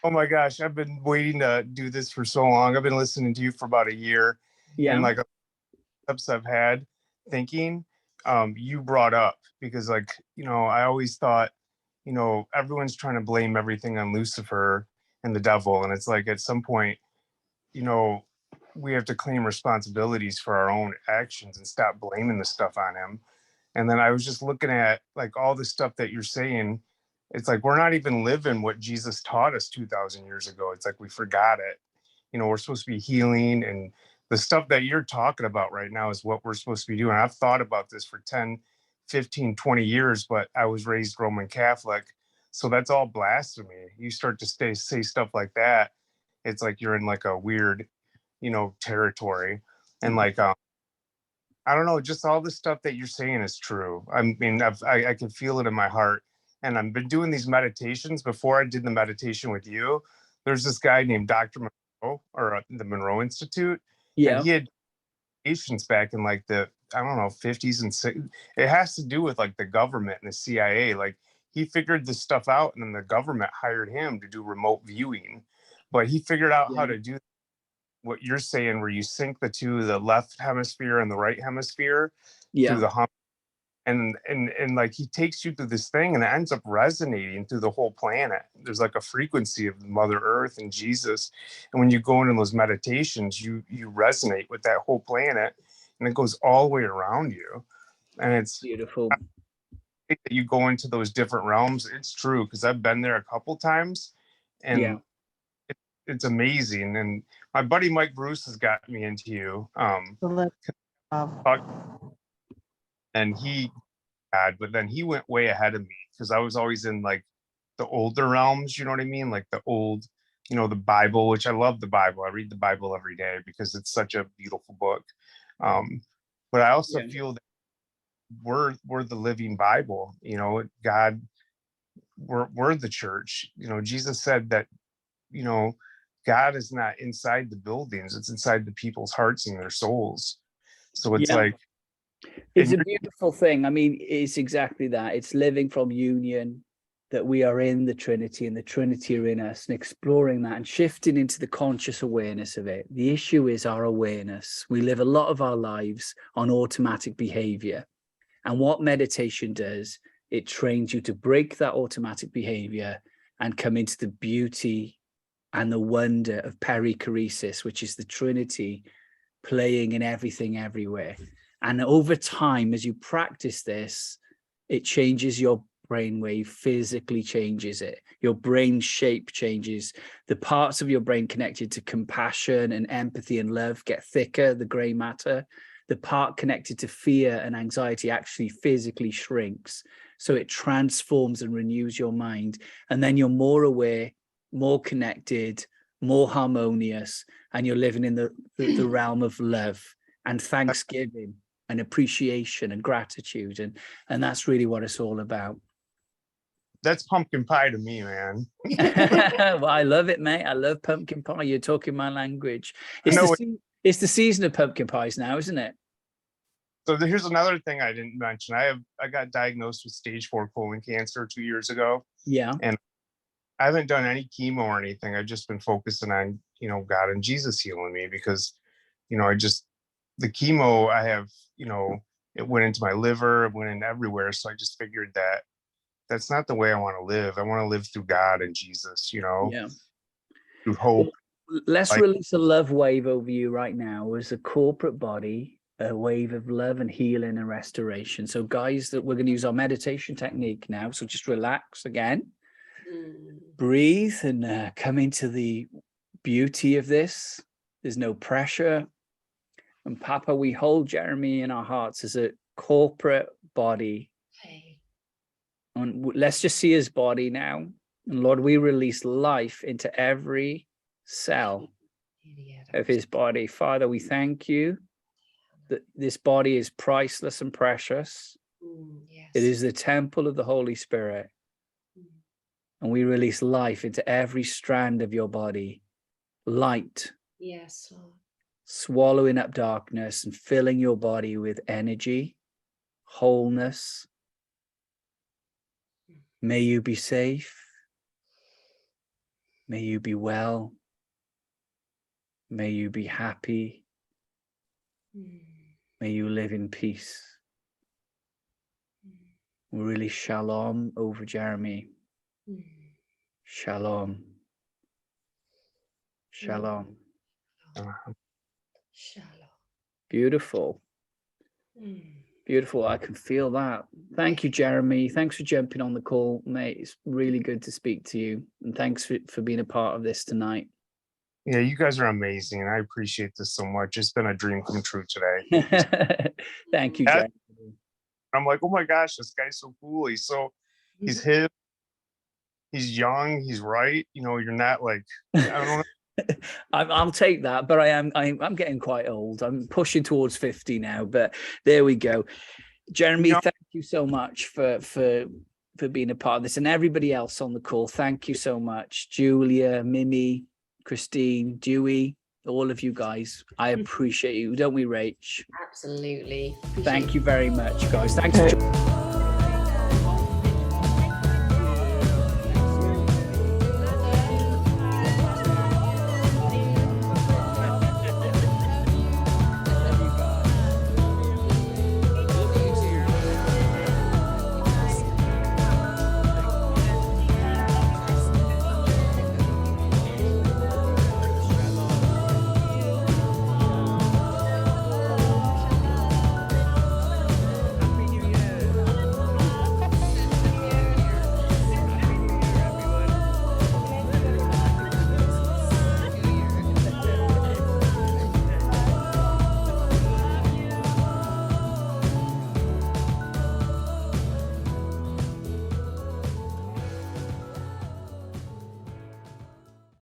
Oh my gosh, I've been waiting to do this for so long. I've been listening to you for about a year. Yeah. And like steps I've had thinking, you brought up, because I always thought, everyone's trying to blame everything on Lucifer and the devil. And it's like, at some point, we have to claim responsibilities for our own actions and stop blaming the stuff on him. And then I was just looking at like all the stuff that you're saying. It's like, we're not even living what Jesus taught us 2,000 years ago. It's like, we forgot it. We're supposed to be healing, and the stuff that you're talking about right now is what we're supposed to be doing. I've thought about this for 10, 15, 20 years, but I was raised Roman Catholic. So that's all blasphemy. You start to say stuff like that, it's like you're in like a weird, territory. And like, I don't know, just all the stuff that you're saying is true. I mean, I can feel it in my heart. And I've been doing these meditations. Before I did the meditation with you, there's this guy named Dr. Monroe, or the Monroe Institute. Yeah. And he had patients back in like the, I don't know, 50s and 60s. It has to do with like the government and the CIA. Like he figured this stuff out, and then the government hired him to do remote viewing. But he figured out how to do what you're saying, where you sync the two, the left hemisphere and the right hemisphere, through the hum. And like he takes you through this thing, and it ends up resonating through the whole planet. There's like a frequency of Mother Earth and Jesus. And when you go into those meditations, you resonate with that whole planet, and it goes all the way around you. And it's beautiful. You go into those different realms. It's true, because I've been there a couple times, and it's amazing. And my buddy Mike Bruce has got me into you. And he had, but then he went way ahead of me, because I was always in like the older realms, you know what I mean? Like the old, you know, the Bible, which I love the Bible. I read the Bible every day because it's such a beautiful book. But I also feel that we're the living Bible, you know, God, we're the church. You know, Jesus said that, you know, God is not inside the buildings, it's inside the people's hearts and their souls. So it's like, it's a beautiful thing. I mean, it's exactly that. It's living from union, that we are in the Trinity and the Trinity are in us, and exploring that and shifting into the conscious awareness of it. The issue is our awareness. We live a lot of our lives on automatic behavior. And what meditation does, it trains you to break that automatic behavior and come into the beauty and the wonder of perichoresis, which is the Trinity playing in everything everywhere. And over time, as you practice this, it changes your brainwave, physically changes it. Your brain shape changes. The parts of your brain connected to compassion and empathy and love get thicker, the gray matter. The part connected to fear and anxiety actually physically shrinks. So it transforms and renews your mind. And then you're more aware, more connected, more harmonious, and you're living in the realm of love and thanksgiving and appreciation and gratitude. And that's really what it's all about. That's pumpkin pie to me, man. Well, I love it, mate. I love pumpkin pie. You're talking my language. It's the season of pumpkin pies now, isn't it? So here's another thing I didn't mention. I got diagnosed with stage 4 colon cancer 2 years ago. Yeah. And I haven't done any chemo or anything. I've just been focusing on, you know, God and Jesus healing me, because, you know, the chemo I have, you know, it went into my liver, it went in everywhere. So I just figured that that's not the way I want to live. I want to live through God and Jesus, you know, through hope. Well, let's release a love wave over you right now as a corporate body, a wave of love and healing and restoration. So guys, that we're going to use our meditation technique now. So just relax again, breathe, and come into the beauty of this. There's no pressure. And Papa, we hold Jeremy in our hearts as a corporate body. And let's just see his body now. And Lord, we release life into every cell of his body. Father, we thank you that this body is priceless and precious. It is the temple of the Holy Spirit. And we release life into every strand of your body. Light. Yes, Lord. Swallowing up darkness and filling your body with energy, wholeness. May you be safe. May you be well. May you be happy. May you live in peace. We release shalom over Jeremy. Shalom. Shalom. Shalom. Beautiful. Beautiful. I can feel that. Thank you, Jeremy. Thanks for jumping on the call, mate. It's really good to speak to you. And thanks for being a part of this tonight. Yeah, you guys are amazing. I appreciate this so much. It's been a dream come true today. Thank you, Jeremy. I'm like, oh my gosh, this guy's so cool. He's hip. He's young. He's right. You know, you're not like, I don't know. I'll take that, but I'm getting quite old. I'm pushing towards 50 now, but there we go. Jeremy, thank you so much for being a part of this, and everybody else on the call. Thank you so much. Julia, Mimi, Christine, Dewey, all of you guys. I appreciate you. Don't we, Rach? Absolutely. Thank you very much, guys. Thanks for joining.